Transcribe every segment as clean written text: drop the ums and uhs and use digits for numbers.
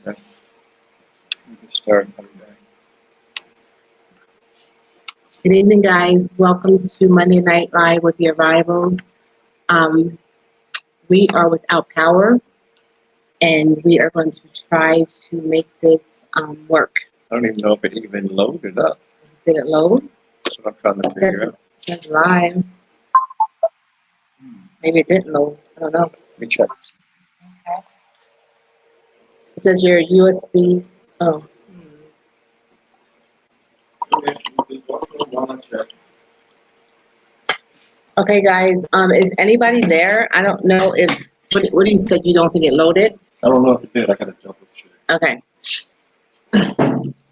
Okay. We can start. Good evening, guys. Welcome to Monday Night Live with the Arrivals. We are without power, and we are going to try to make this work. I don't even know if it even loaded up. Did it load? That's what I'm trying to figure out. It says live. Maybe it didn't load. I don't know. Let me check. Okay. It says your USB. Oh. Okay, guys. Is anybody there? I don't know if. What you said? You don't think it loaded? I don't know if it did. I gotta double check. Okay.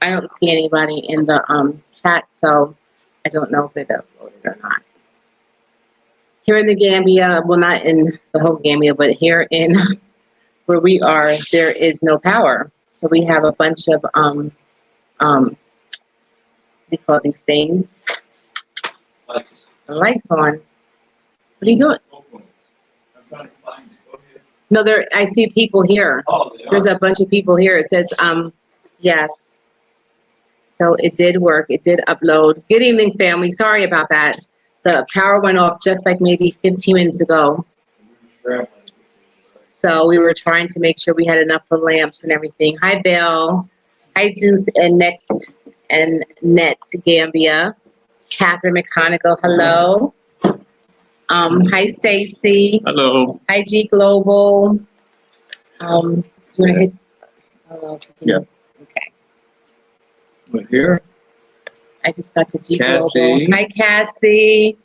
I don't see anybody in the chat, so I don't know if it uploaded or not. Here in the Gambia, well, not in the whole Gambia, but here in where we are, there is no power. So we have a bunch of we call these things lights on. What are you doing? I'm trying to find it. Go ahead. No, there. I see people here. Oh, There's a bunch of people here. It says yes. So it did work. It did upload. Good evening, family. Sorry about that. The power went off just like maybe 15 minutes ago. So we were trying to make sure we had enough for lamps and everything. Hi, Bill. Hi, Juice and Next Gambia. Catherine McConigal. Hello. Hi, Stacy. Hello. Hi, G Global. Do you want to hit? Oh, Yeah. Okay. We're here. I just got to G Cassie. Global. Hi, Cassie.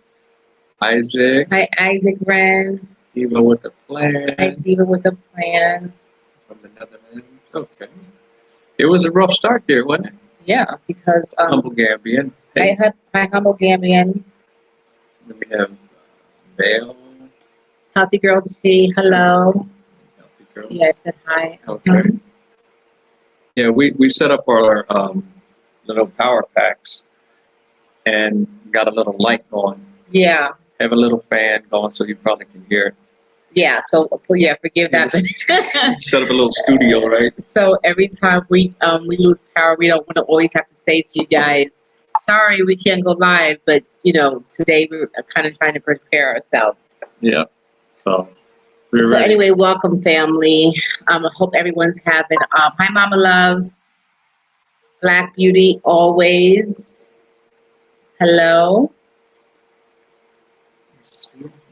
Isaac. Hi, Isaac Wren. Eva with the plan. Hi, Diva with the plan. From the Netherlands. Okay. It was a rough start there, wasn't it? Yeah, because Humble Gambian. I Hey. had my humble Gambian. Then we have Vale. Healthy Girl T. Hello. Healthy Girl. Yeah, I said hi. Okay. Yeah, we set up our little power packs and got a little light going. Yeah. Have a little fan going so you probably can hear it. Yeah. So yeah, forgive that. Set up a little studio, right? So every time we lose power, we don't want to always have to say to you guys, sorry, we can't go live. But today we're kind of trying to prepare ourselves. Yeah. So we're ready. Anyway, welcome, family. I hope everyone's having. Hi, Mama Love. Black Beauty, always. Hello.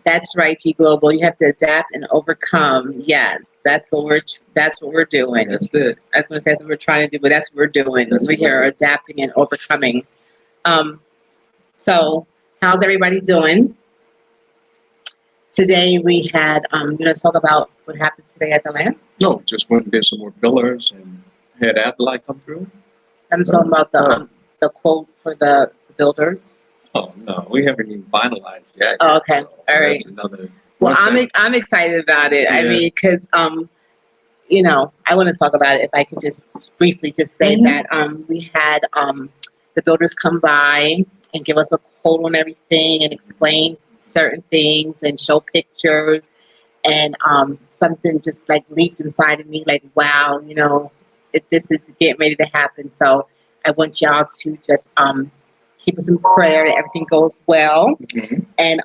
That's right, G Global. You have to adapt and overcome. Yes, that's what we're doing. That's it. I was going to say that's what we're trying to do, but that's what we're doing. We're adapting and overcoming. So, how's everybody doing? Today we had. You want to talk about what happened today at the land? No, just went and did some more pillars and had Adelaide come through. I'm talking about the quote for the builders. Oh no, we haven't even finalized yet. Oh, okay, So all right. That's another. Well, I'm excited about it. Yeah. I mean, because I want to talk about it. If I could just briefly just say that we had the builders come by and give us a quote on everything and explain certain things and show pictures, and something just like leaped inside of me, like, wow, if this is getting ready to happen. So I want y'all to just keep us in prayer that everything goes well, and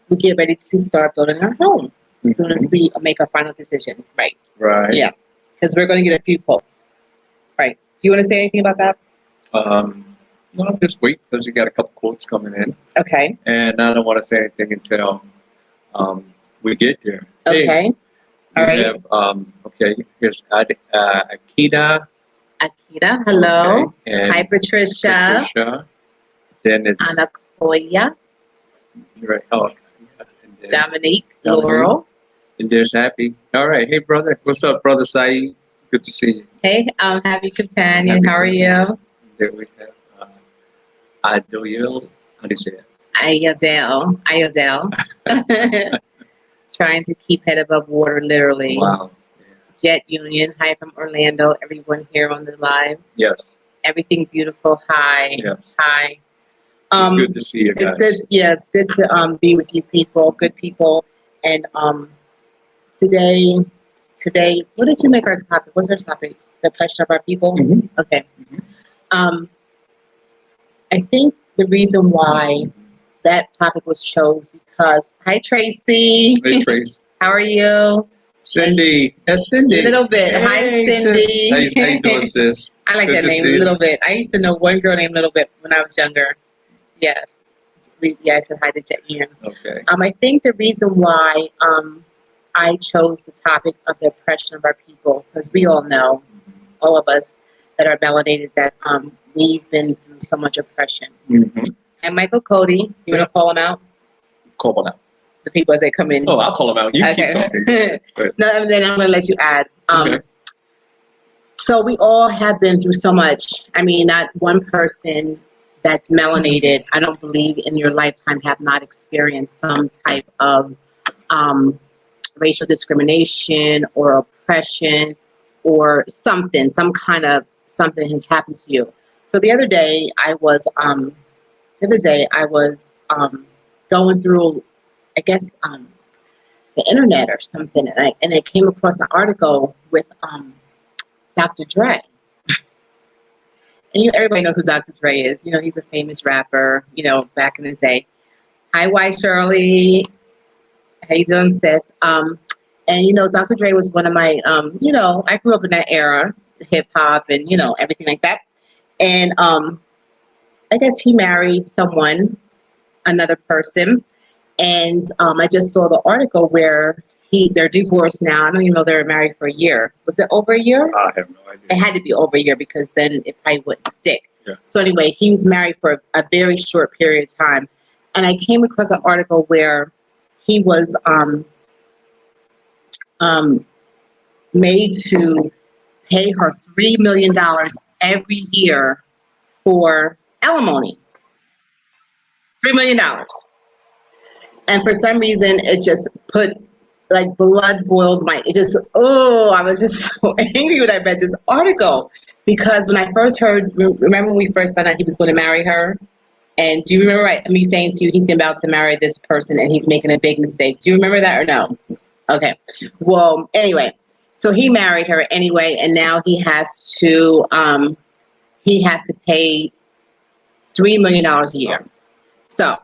we get ready to start building our home as soon as we make our final decision. Right. Right. Yeah. Because we're going to get a few quotes. Right. Do you want to say anything about that? No, just wait because you got a couple quotes coming in. Okay. And I don't want to say anything until we get there. Okay. Hey, all right. Have, okay, here's Akita. Akita, hello. Okay. And hi, Patricia. Patricia. Then it's Anakoya. Right. Oh, yeah. And then Dominique. Laurel. And there's Happy. All right. Hey, brother. What's up, brother Saeed? Good to see you. Hey, happy companion. How are you? There we have Adoyel. How do you say it? Ayodel. Trying to keep head above water, literally. Wow. Yeah. Jet Union. Hi from Orlando. Everyone here on the live. Yes. Everything beautiful. Hi. Yes. Hi. It's good to see you guys. It's good. Yeah, it's good to be with you people. Good people. And today today, what did you make our topic? What's our topic? The oppression of our people? Mhm. Okay. Mhm. I think the reason why that topic was chose because, hi Tracy. Hey, Trace. How are you? Cindy. That's Cindy. A little bit. Hi, Hey, Cindy. sis. How you doing, sis? I like Good that to name, see you. Little Bit. I used to know one girl named Little Bit when I was younger. Yes. Yeah, I said hi to Ian. Okay. I think the reason why I chose the topic of the oppression of our people, because we all know, all of us that are melanated, that we've been through so much oppression. Mm-hmm. And Michael Cody, you want to call him out? Call them out. The people as they come in. Oh, I'll call them out. You keep Okay. talking. Good. No, and then I'm going to let you add. Okay. So we all have been through so much. I mean, not one person that's melanated, I don't believe in your lifetime have not experienced some type of racial discrimination or oppression or something, some kind of something has happened to you. So the other day I was going through, I guess, the internet or something, and I came across an article with Dr. Dre. And everybody knows who Dr. Dre is. You know, he's a famous rapper, you know, back in the day. Hi, White Shirley. How you doing, sis? And, you know, Dr. Dre was one of my, you know, I grew up in that era, hip hop and, you know, everything like that. And I guess he married someone, another person. And I just saw the article where they're divorced now. I don't even know they were married for a year. Was it over a year? I have no idea. It had to be over a year because then it probably wouldn't stick. Yeah. So anyway, he was married for a very short period of time. And I came across an article where he was made to pay her $3 million every year for alimony. $3 million. And for some reason, it just put like blood boiled it just, I was just so angry when I read this article because when I first heard, remember when we first found out he was going to marry her? And do you remember me saying to you, he's about to marry this person and he's making a big mistake? Do you remember that or no? Okay. Well, anyway, so he married her anyway, and now he has to pay $3 million a year. So,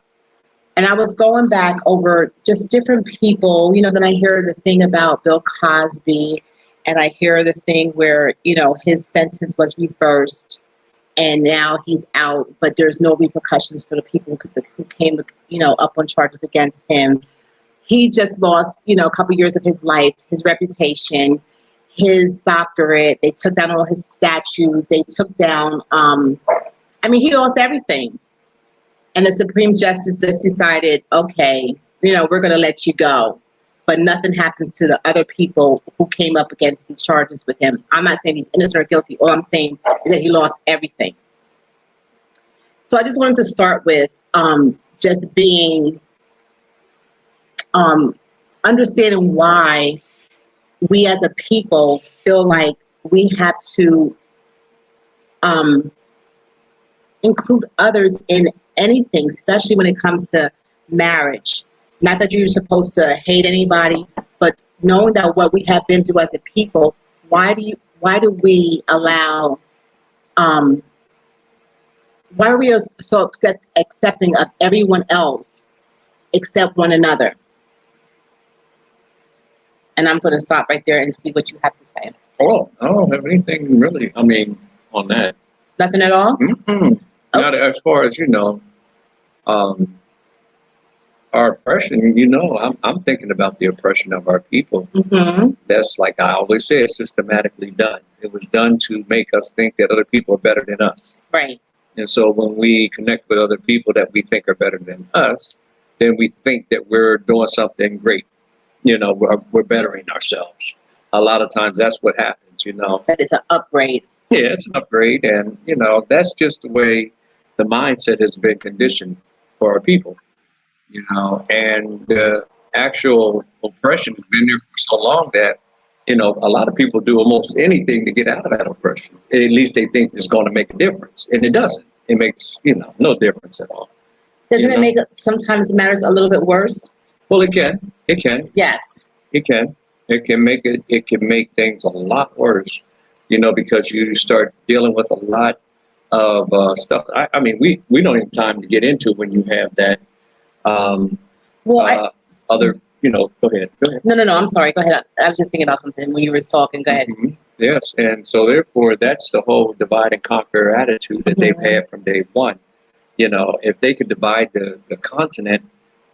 and I was going back over just different people, you know, then I hear the thing about Bill Cosby, and I hear the thing where, you know, his sentence was reversed and now he's out, but there's no repercussions for the people who came, you know, up on charges against him. He just lost, you know, a couple years of his life, his reputation, his doctorate. They took down all his statues. They took down, he lost everything. And the Supreme Justice just decided, okay, you know, we're going to let you go. But nothing happens to the other people who came up against these charges with him. I'm not saying he's innocent or guilty. All I'm saying is that he lost everything. So I just wanted to start with just being, understanding why we as a people feel like we have to include others in anything, especially when it comes to marriage. Not that you're supposed to hate anybody, but knowing that what we have been through as a people, why do we allow, why are we so accepting of everyone else except one another? And I'm going to stop right there and see what you have to say. Oh, I don't have anything really, on that. Nothing at all? Mm-mm. Okay. Not as far as, our oppression, I'm thinking about the oppression of our people. Mm-hmm. That's, like I always say, it's systematically done. It was done to make us think that other people are better than us. Right. And so when we connect with other people that we think are better than us, then we think that we're doing something great. We're bettering ourselves. A lot of times that's what happens, That is an upgrade. Yeah, it's an upgrade. And, that's just the way the mindset has been conditioned for our people, and the actual oppression has been there for so long that, a lot of people do almost anything to get out of that oppression. At least they think it's going to make a difference. And it doesn't. It makes, no difference at all. Doesn't it sometimes matters a little bit worse? Well, it can. It can. Yes. It can. It can make things a lot worse, because you start dealing with a lot of stuff. I mean, we don't have time to get into when you have that. Um, Well, Other, go ahead. Go ahead. no, I'm sorry. Go ahead. I was just thinking about something when you were talking. Go ahead. Yes, and so therefore, that's the whole divide and conquer attitude that they've had from day one. If they could divide the continent,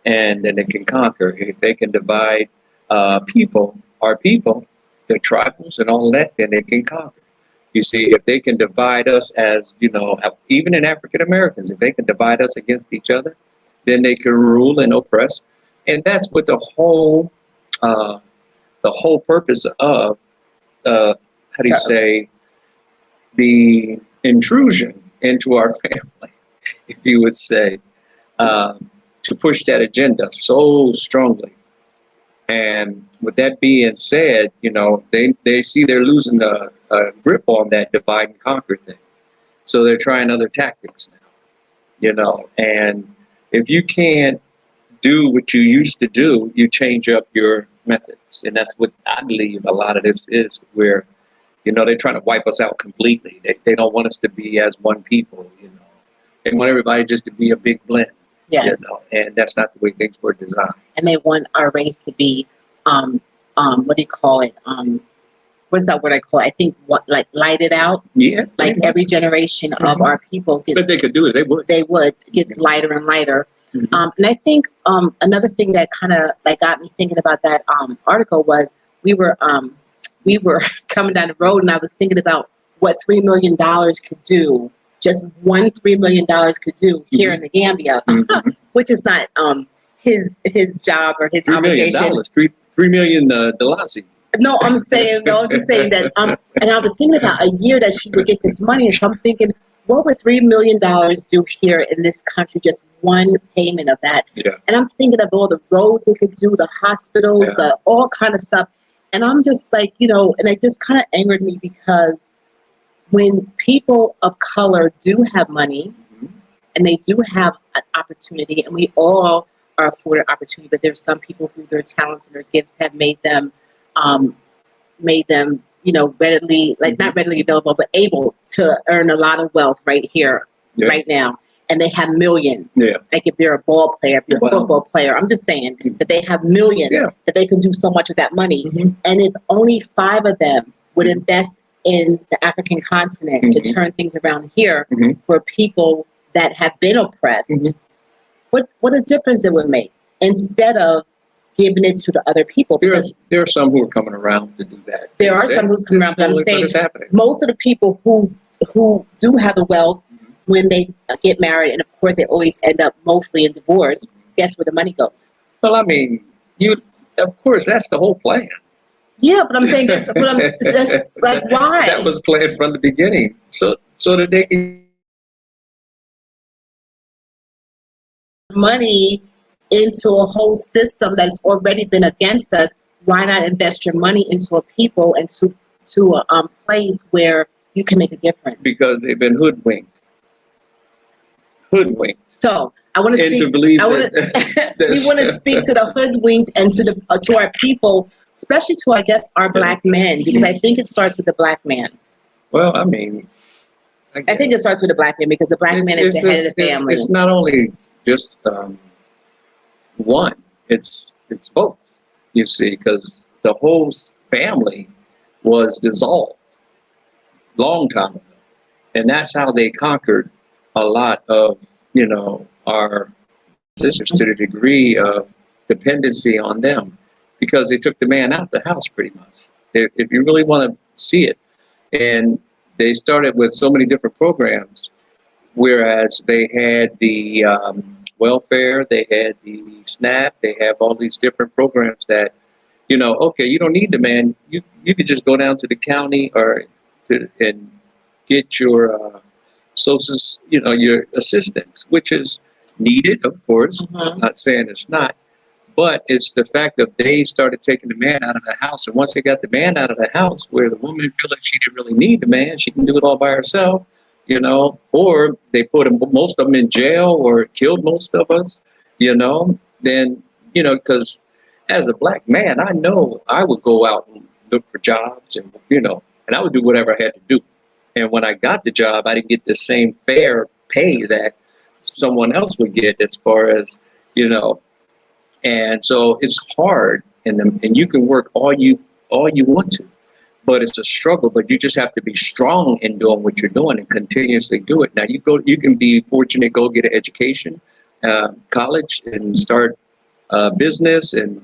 and then they can conquer. If they can divide our people, the tribals and all that, then they can conquer. You see, if they can divide us as, even in African Americans, if they can divide us against each other, then they can rule and oppress. And that's what the whole purpose of, how do you say, the intrusion into our family, if you would say, to push that agenda so strongly. And with that being said, they see they're losing the grip on that divide and conquer thing. So they're trying other tactics now, and if you can't do what you used to do, you change up your methods. And that's what I believe a lot of this is, where, they're trying to wipe us out completely. They don't want us to be as one people. They want everybody just to be a big blend. Yes. And that's not the way things were designed. And they want our race to be, what do you call it? What's that word I call it? I think lighted out. Yeah. Like every generation of our people gets. But they could do it. They would. They would. It gets lighter and lighter. And I think another thing that kind of got me thinking about that article was we were coming down the road, and I was thinking about what $3 million could do. Just $3 million could do here in the Gambia, which is not his job or his obligation. $3 million Dalasi. No, I'm just saying that. And I was thinking about a year that she would get this money, and so I'm thinking, what would $3 million do here in this country? Just one payment of that. Yeah. And I'm thinking of all the roads it could do, the hospitals, the all kind of stuff. And I'm just like, and it just kind of angered me, because when people of color do have money and they do have an opportunity, and we all are afforded opportunity, but there's some people who their talents and their gifts have made them readily, not readily available, but able to earn a lot of wealth right here, right now. And they have millions. Yeah. Like if they're a ball player, if you're a football player, I'm just saying that they have millions, that they can do so much with that money. And if only 5 of them would invest in the African continent to turn things around here for people that have been oppressed, what a difference it would make, instead of giving it to the other people. Because there are some who are coming around to do that. There are some who's coming around, but I'm saying most of the people who do have the wealth, when they get married, and of course they always end up mostly in divorce, guess where the money goes? Well, I mean, of course, that's the whole plan. Yeah, but I'm saying that's like, why? That was planned from the beginning, so that they can money into a whole system that's already been against us. Why not invest your money into a people and to a place where you can make a difference? Because they've been hoodwinked. So I want to speak. We want to speak to the hoodwinked and to our people, especially to, I guess, our black men, because I think it starts with the black man. Well, I mean, I think it starts with the black man, because the black man is the head of the family. It's not only just one; it's both. You see, because the whole family was dissolved long time ago, and that's how they conquered a lot of our sisters, to the degree of dependency on them, because they took the man out the house pretty much. If you really want to see it, and they started with so many different programs, whereas they had the welfare, they had the SNAP, they have all these different programs that, okay, you don't need the man. You could just go down to the county and get your your assistance, which is needed, of course. I'm not saying it's not, but it's the fact that they started taking the man out of the house. And once they got the man out of the house, where the woman feel like she didn't really need the man, she can do it all by herself, or they put most of them in jail or killed most of us, then, because as a black man, I know I would go out and look for jobs, and and I would do whatever I had to do. And when I got the job, I didn't get the same fair pay that someone else would get, as far as you know. And so it's hard, and you can work all you want to, but it's a struggle. But you just have to be strong in doing what you're doing and continuously do it. Now you can be fortunate, go get an education, college, and start business, and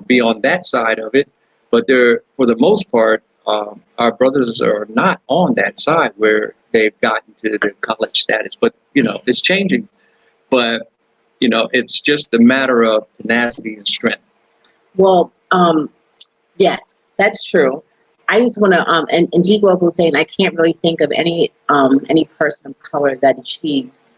be on that side of it. But for the most part, our brothers are not on that side where they've gotten to the college status. But it's changing. But it's just a matter of tenacity and strength. Well, yes, that's true. I just want to, and G Global was saying, I can't really think of any person of color that achieves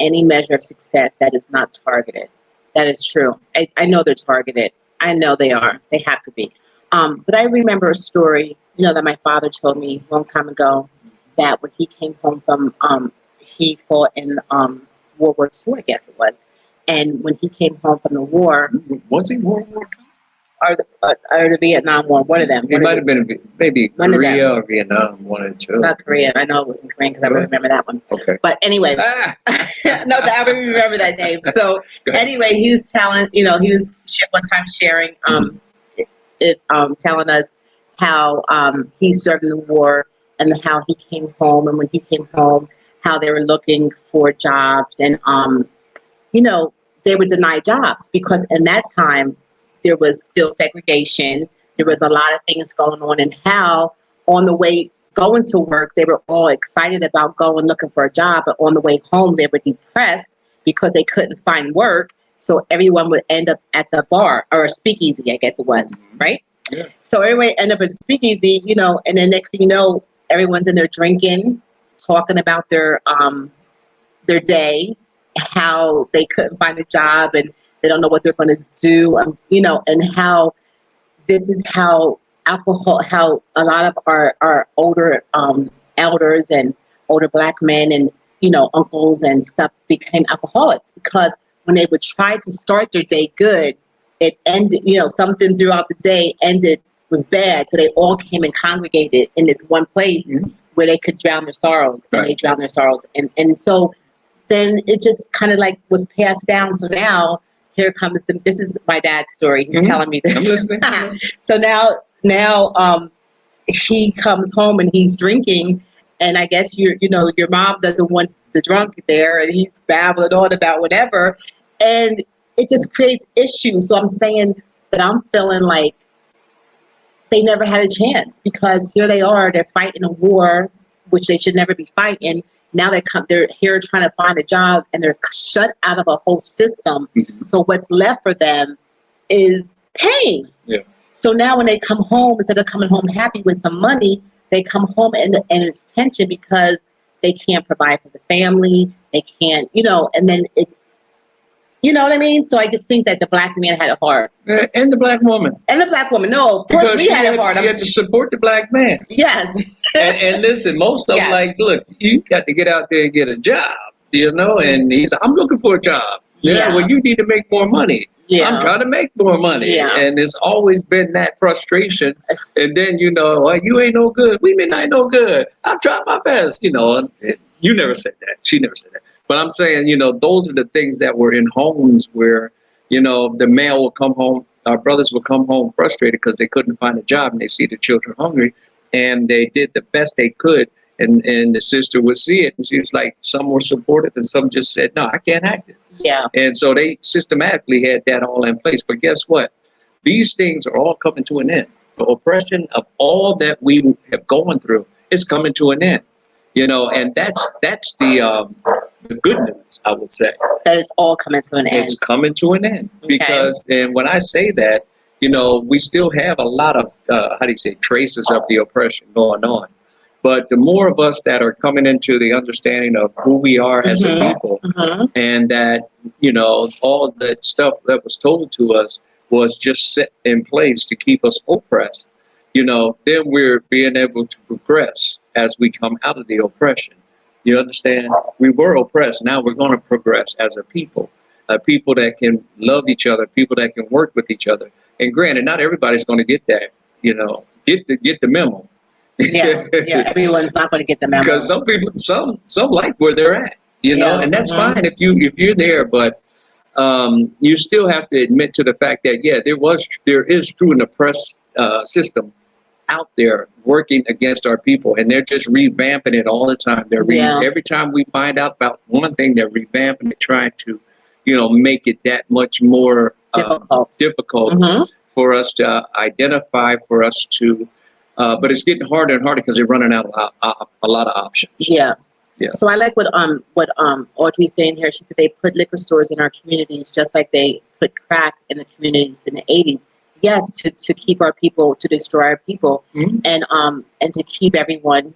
any measure of success that is not targeted. That is true. I know they're targeted. I know they are. They have to be. But I remember a story, that my father told me a long time ago, that when he came home from, he fought in World War II, I guess it was. And when he came home from the war, Was he World War II? or the Vietnam War, one of them. It might have been maybe One of them. Korea or Vietnam, one or two. Not Korea. I know it was in Korean because I remember that one. Okay. But anyway, no, I remember that name. So anyway, he was telling, he was one time sharing, telling us how he served in the war and how he came home, and when he came home, how they were looking for jobs, and they were denied jobs because in that time there was still segregation. There was a lot of things going on, and how on the way going to work, they were all excited about going looking for a job, but on the way home, they were depressed because they couldn't find work. So everyone would end up at the bar or a speakeasy, I guess it was, right? Yeah. So everybody ended up at the speakeasy, and then next thing you know, everyone's in there drinking, talking about their day, how they couldn't find a job and they don't know what they're going to do, and how this is how how a lot of our older elders and older black men and uncles and stuff became alcoholics, because when they would try to start their day good, it ended, something throughout the day was bad, so they all came and congregated in this one place where they could drown their sorrows, and they drowned their sorrows, and so then it just kind of like was passed down. So now here comes this is my dad's story. He's telling me this. I'm listening. So now he comes home and he's drinking, and I guess your mom doesn't want the drunk there, and he's babbling on about whatever, and it just creates issues. So I'm saying that I'm feeling like they never had a chance, because here they are, they're fighting a war which they should never be fighting. Now they're here trying to find a job, and they're shut out of a whole system. So what's left for them is pain. Yeah. So now when they come home, instead of coming home happy with some money, they come home and it's tension because they can't provide for the family. They can't, and then it's, you know what I mean? So I just think that the black man had it hard. And the black woman. And the black woman. No, of course we had it hard. You had to support the black man. Yes. and listen, most of them like, look, you got to get out there and get a job, and he's, I'm looking for a job. Yeah, well, you need to make more money. Yeah. I'm trying to make more money. Yeah. And it's always been that frustration. And then, well, you ain't no good. Women ain't no good. I'm trying my best, and you never said that. She never said that. But I'm saying, those are the things that were in homes where, the male will come home, our brothers will come home frustrated because they couldn't find a job, and they see the children hungry, and they did the best they could. And the sister would see it, and she was like, some were supportive and some just said, no, I can't act this. Yeah. And so they systematically had that all in place. But guess what? These things are all coming to an end. The oppression of all that we have gone through is coming to an end. And that's the good news, I would say. That it's all coming to an end. It's coming to an end. Okay. Because, and when I say that, we still have a lot of, traces of the oppression going on. But the more of us that are coming into the understanding of who we are as a people, and that, all that stuff that was told to us was just set in place to keep us oppressed, then we're being able to progress as we come out of the oppression. You understand? We were oppressed. Now we're going to progress as a people. people that can love each other, people that can work with each other. And granted, not everybody's going to get that, get the memo. Yeah, yeah. Everyone's not going to get the memo. Because some people, some like where they're at, Yeah, and that's fine if you're there, but you still have to admit to the fact that there is true an oppressed system out there working against our people, and they're just revamping it all the time. Every time we find out about one thing, they're revamping it, trying to, make it that much more difficult for us to identify, for us to. But it's getting harder and harder because they're running out a lot of options. Yeah. Yeah. So I like what Audrey's saying here. She said they put liquor stores in our communities just like they put crack in the communities in the 80s. Yes, to keep our people, to destroy our people, and to keep everyone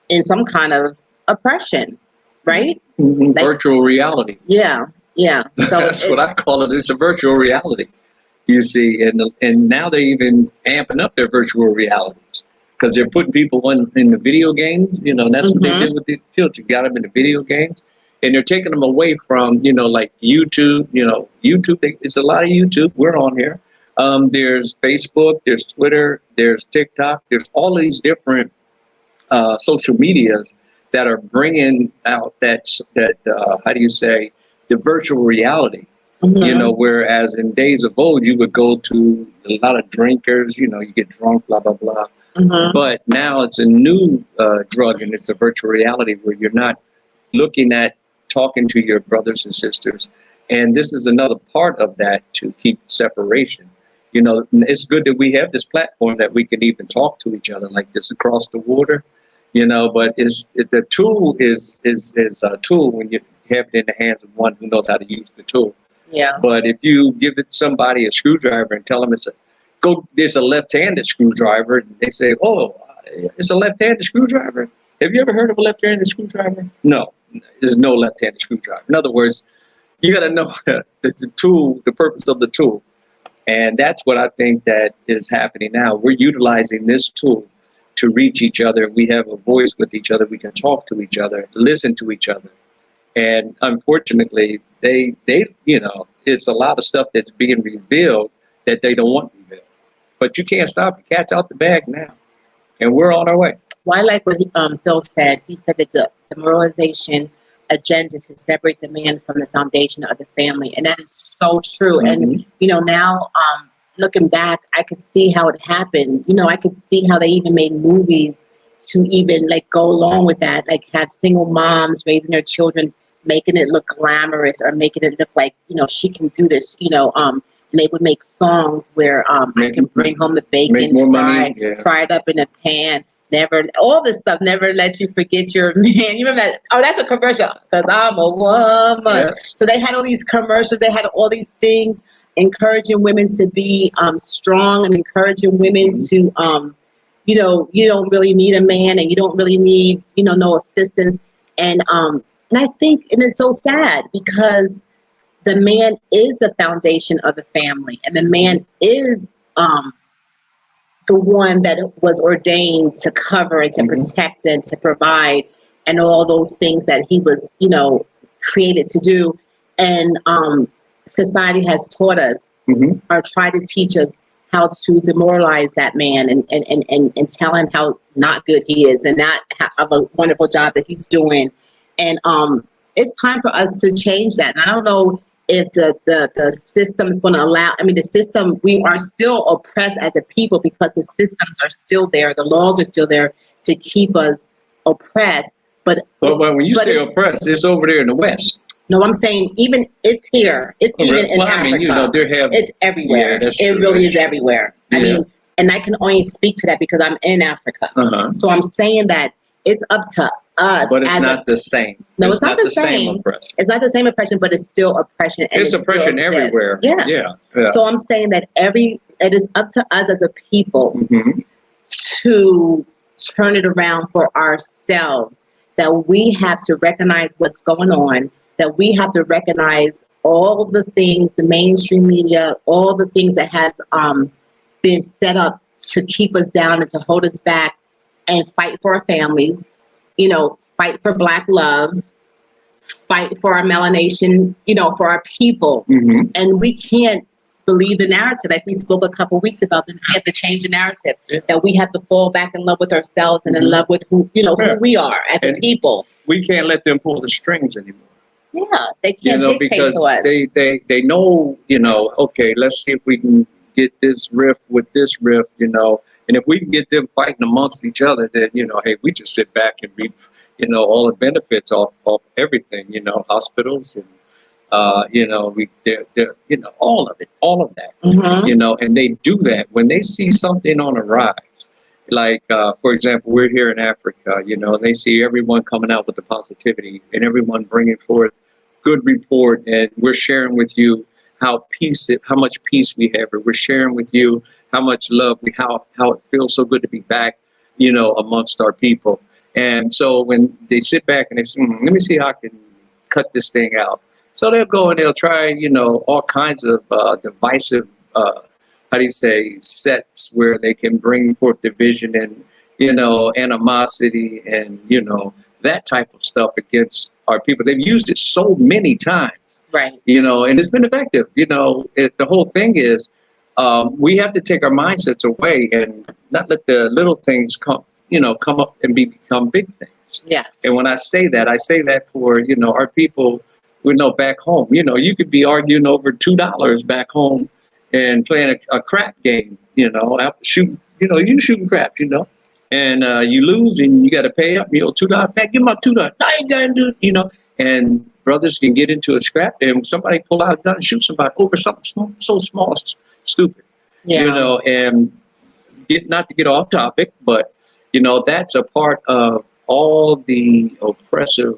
in some kind of oppression, right? Like, virtual reality. Yeah, yeah. So that's what I call it. It's a virtual reality. You see, and now they're even amping up their virtual realities because they're putting people in the video games. And that's what they did with the children. Got them in the video games, and they're taking them away from like YouTube. YouTube. It's a lot of YouTube. We're on here. There's Facebook. There's Twitter. There's TikTok. There's all of these different social medias that are bringing out that how do you say, the virtual reality. Whereas in days of old, you would go to a lot of drinkers, you get drunk, blah, blah, blah. But now it's a new drug, and it's a virtual reality where you're not looking at talking to your brothers and sisters. And this is another part of that, to keep separation. It's good that we have this platform that we can even talk to each other like this across the water, but the tool is a tool when you have it in the hands of one who knows how to use the tool. Yeah. But if you give somebody a screwdriver and tell them there's a left-handed screwdriver, and they say, "Oh, it's a left-handed screwdriver." Have you ever heard of a left-handed screwdriver? No, there's no left-handed screwdriver. In other words, you got to know the tool, the purpose of the tool, and that's what I think that is happening now. We're utilizing this tool to reach each other. We have a voice with each other. We can talk to each other, listen to each other. And unfortunately, they it's a lot of stuff that's being revealed that they don't want revealed. But you can't stop it. Cat's out the bag now. And we're on our way. Well, I like what Phil said. He said that the demoralization agenda to separate the man from the foundation of the family. And that is so true. And, now looking back, I could see how it happened. I could see how they even made movies to even go along with that, have single moms raising their children, making it look glamorous or making it look like, she can do this, and they would make songs where I can bring home the bacon, fry it up in a pan, all this stuff, never let you forget your man. You remember that? Oh, that's a commercial, because I'm a woman. Yes. So they had all these commercials, they had all these things encouraging women to be strong and encouraging women to, you don't really need a man, and you don't really need, no assistance. And I think, and it's so sad because the man is the foundation of the family, and the man is the one that was ordained to cover and to protect and to provide and all those things that he was, created to do. And society has taught us or tried to teach us how to demoralize that man and tell him how not good he is and not have a wonderful job that he's doing. And it's time for us to change that. And I don't know if the system is going to allow, the system, we are still oppressed as a people because the systems are still there. The laws are still there to keep us oppressed. But when you say oppressed, it's over there in the West. No, I'm saying even it's here. It's even in Africa. It's everywhere. Yeah, it really is everywhere. Yeah. And I can only speak to that because I'm in Africa. So I'm saying that it's up to us. But it's not the same. No, it's not the same oppression. It's not the same oppression, but it's still oppression. And it's oppression everywhere. Yes. Yeah. So I'm saying that it is up to us as a people to turn it around for ourselves. That we have to recognize what's going on. That we have to recognize all the things, the mainstream media, all the things that has been set up to keep us down and to hold us back, and fight for our families, fight for Black love, fight for our melanation, for our people. Mm-hmm. And we can't believe the narrative. Like we spoke a couple weeks about, that we have to change the narrative, that we have to fall back in love with ourselves and in love with who we are as a people. We can't let them pull the strings anymore. Yeah, they can't dictate because to us. they know, okay, let's see if we can get this riff with this riff, and if we can get them fighting amongst each other, then, hey, we just sit back and reap, all the benefits of everything, hospitals and, all of that, Mm-hmm. and they do that when they see something on a rise. Like, for example, we're here in Africa, and they see everyone coming out with the positivity and everyone bringing forth good report, and we're sharing with you how much peace we have, or we're sharing with you how much love how it feels so good to be back, amongst our people. And so when they sit back and they say, let me see how I can cut this thing out. So they'll go and they'll try, all kinds of divisive, sets where they can bring forth division and, animosity and, that type of stuff against our people. They've used it so many times, Right. And it's been effective. The whole thing is we have to take our mindsets away and not let the little things come up and become big things. Yes. And when I say that for, our people, back home, you could be arguing over $2 back home and playing a crap game, shooting crap, and you lose and you got to pay up, $2 back, give them up $2. I ain't gonna do, and brothers can get into a scrap and somebody pull out a gun and shoot somebody over something so small, stupid, Yeah. and not to get off topic, but, that's a part of all the oppressive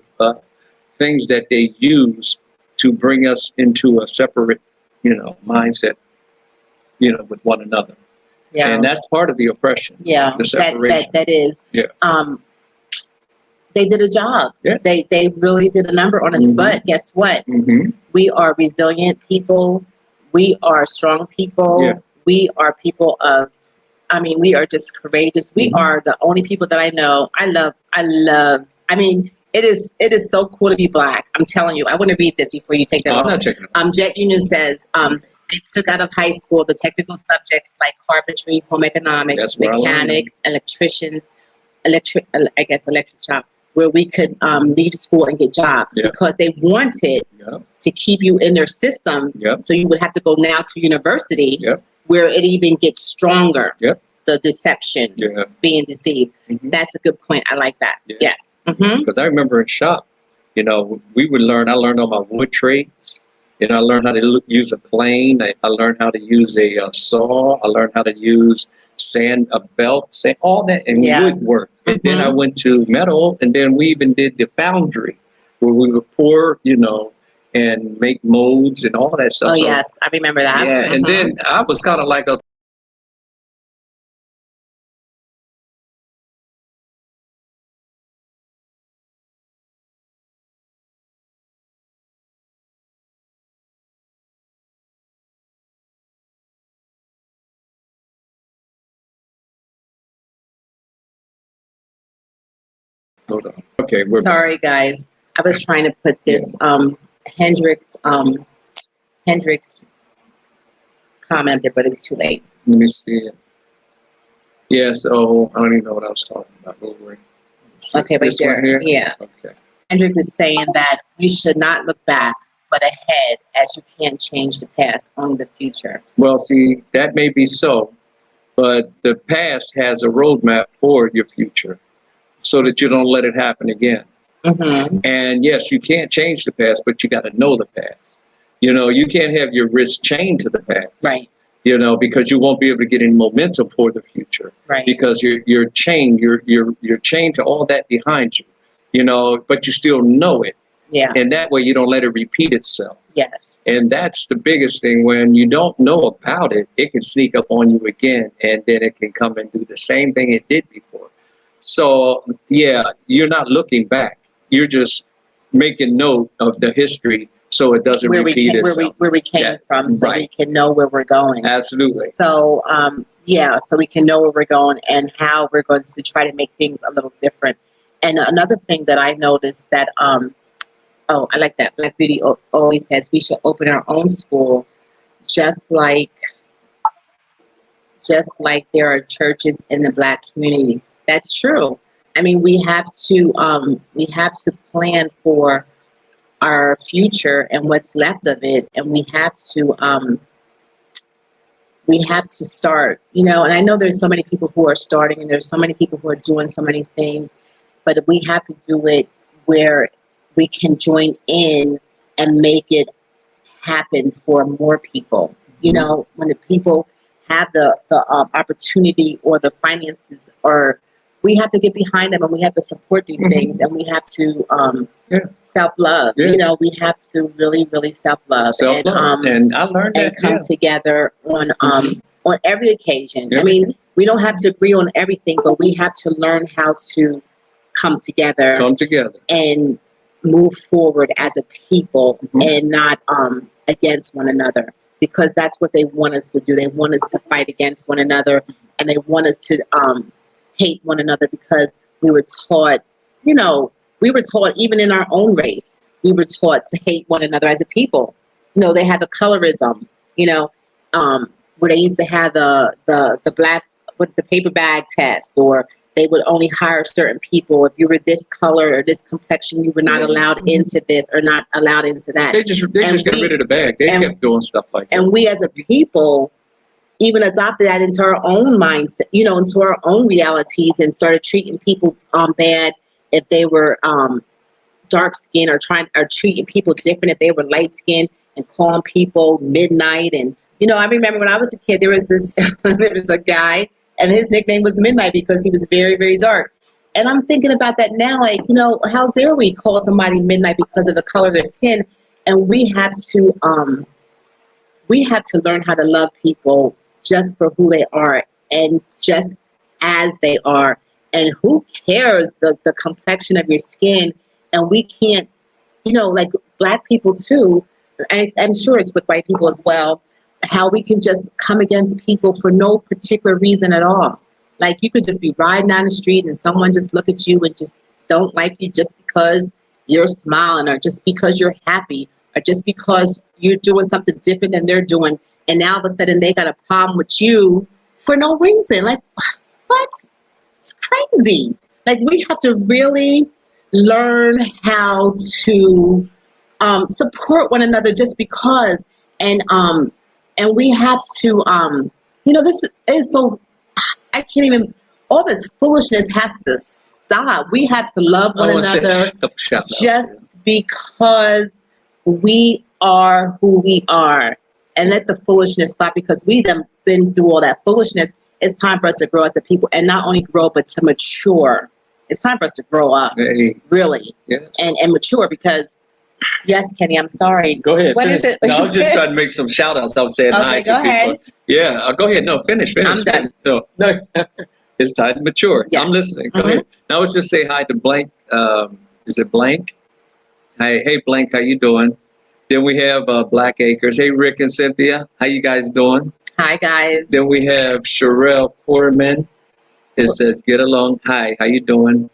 things that they use to bring us into a separate, mindset, with one another. Yeah. And that's part of the oppression. Yeah. The separation. That is. Yeah. They did a job. Yeah. They really did a number on us. Mm-hmm. But guess what? Mm-hmm. We are resilient people. We are strong people. Yeah. We are people we are just courageous. We are the only people that I know. I love. It is so cool to be Black. I'm telling you. I want to read this before you take that off. I'm not taking it. Jet Union says, they took out of high school the technical subjects like carpentry, home economics, mechanic, electricians, electric shop, where we could leave school and get jobs, because they wanted to keep you in their system. So you would have to go now to university, where it even gets stronger. The deception, being deceived. That's a good point. I like that. Yes. Because I remember in shop, I learned all my wood trades. I learned how to use a plane. I learned how to use a saw. I learned how to use a belt, all that, and woodwork. And then I went to metal, and then we even did the foundry, where we would pour, and make molds and all that stuff. Oh, yes, I remember that. Yeah, and then I was kind of like a hold on. Okay, sorry, guys. I was trying to put this Hendrix comment there, but it's too late. Let me see it. Yeah, so I don't even know what I was talking about. Okay, right there. Here? Yeah. Okay. Hendrix is saying that you should not look back, but ahead, as you can't change the past, only the future. Well, see, that may be so, but the past has a roadmap for your future, so that you don't let it happen again. And yes, you can't change the past, but you got to know the past. You can't have your wrist chained to the past, right? Because you won't be able to get any momentum for the future, right? Because you're chained, you're chained to all that behind you, but you still know it, and that way you don't let it repeat itself. Yes. And that's the biggest thing. When you don't know about it, it can sneak up on you again, and then it can come and do the same thing it did before. So yeah, you're not looking back. You're just making note of the history so it doesn't repeat itself. Where we came from, so we can know where we're going. Absolutely. So so we can know where we're going and how we're going to try to make things a little different. And another thing that I noticed that Oh, I like that. Black Beauty always says we should open our own school, just like there are churches in the Black community. That's true. I mean, we have to plan for our future and what's left of it, and we have to start. You know, and I know there's so many people who are starting, and there's so many people who are doing so many things, but we have to do it where we can join in and make it happen for more people. You know, when the people have the opportunity or the finances, or we have to get behind them and we have to support these things, and we have to self-love. You know, we have to really, really self-love, and I learned that and come together on every occasion. I mean, we don't have to agree on everything, but we have to learn how to come together and move forward as a people, and not against one another, because that's what they want us to do. They want us to fight against one another, and they want us to hate one another, because we were taught, even in our own race, we were taught to hate one another as a people. You know, they had the colorism, where they used to have the black with the paper bag test, or they would only hire certain people. If you were this color or this complexion, you were not allowed into this or not allowed into that. They just got rid of the bag. They kept doing stuff like that. And we as a people even adopted that into our own mindset, into our own realities, and started treating people bad if they were dark skinned, or treating people different if they were light skinned, and calling people midnight. And I remember when I was a kid, there was a guy, and his nickname was Midnight because he was very, very dark. And I'm thinking about that now, like, how dare we call somebody midnight because of the color of their skin? And we have to learn how to love people just for who they are, and just as they are. And who cares the complexion of your skin? And we can't, like Black people too, I'm sure it's with white people as well, how we can just come against people for no particular reason at all. Like, you could just be riding down the street and someone just look at you and just don't like you just because you're smiling, or just because you're happy, or just because you're doing something different than they're doing. And now all of a sudden they got a problem with you for no reason. Like, what? It's crazy. Like, we have to really learn how to support one another just because. And we have to, this is so, I can't even, all this foolishness has to stop. We have to love one another just because we are who we are, and let the foolishness stop, because we've been through all that foolishness. It's time for us to grow as a people, and not only grow, but to mature. It's time for us to grow up, really, and mature, because yes, Kenny, I'm sorry. Go ahead. What is it? No, I was just trying to make some shout outs. I was saying hi to go people. ahead. Yeah, go ahead. No, finish. I'm done. No. It's time to mature. Yes. I'm listening. Go ahead. Now let's just say hi to Blank. Is it Blank? Hey, Blank, how you doing? Then we have Black Acres. Hey, Rick and Cynthia, how you guys doing? Hi, guys. Then we have Sherelle Portman. It says, get along. Hi, how you doing?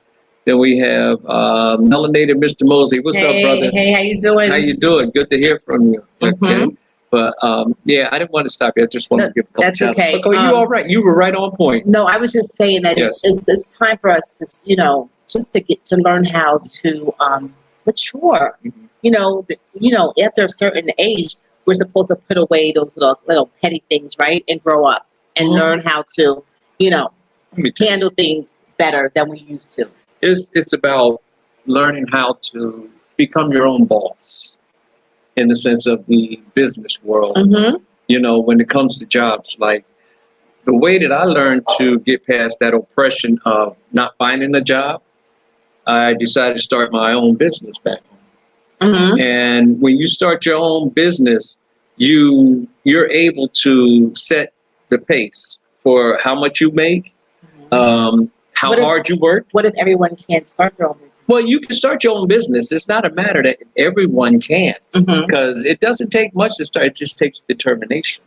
Then we have Melanated Mr. Mosley. What's up, brother? Hey, how you doing? How you doing? Good to hear from you. Okay. But I didn't want to stop you. I just wanted to give a couple That's shout-outs. okay. You all right? You were right on point. No, I was just saying that Yes. it's time for us to, just to get to learn how to mature. After a certain age, we're supposed to put away those little petty things, right? And grow up and learn how to, handle things better than we used to. It's about learning how to become your own boss in the sense of the business world. When it comes to jobs, like the way that I learned to get past that oppression of not finding a job, I decided to start my own business back home. And when you start your own business, you're able to set the pace for how much you make, how hard you work. What if everyone can't start their own business? Well, you can start your own business. It's not a matter that everyone can, because it doesn't take much to start. It just takes determination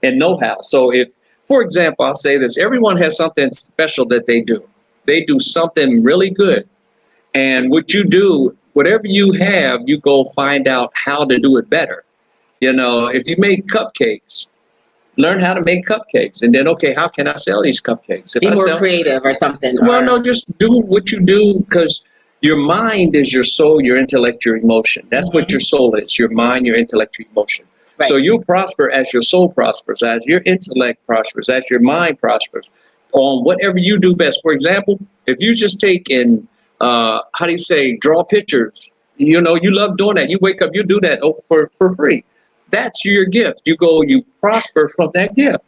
and know-how. So if, for example, I'll say this, everyone has something special that they do. They do something really good. And what you do whatever you have, you go find out how to do it better. If you make cupcakes, learn how to make cupcakes, and then, okay, how can I sell these cupcakes? If Be I more sell, creative or something. well, no, just do what you do, because your mind is your soul, your intellect, your emotion. That's what your soul is, your mind, your intellect, your emotion. Right. So you'll prosper as your soul prospers, as your intellect prospers, as your mind prospers on whatever you do best. For example, if you just take and, draw pictures, you love doing that. You wake up, you do that for free. That's your gift. You prosper from that gift.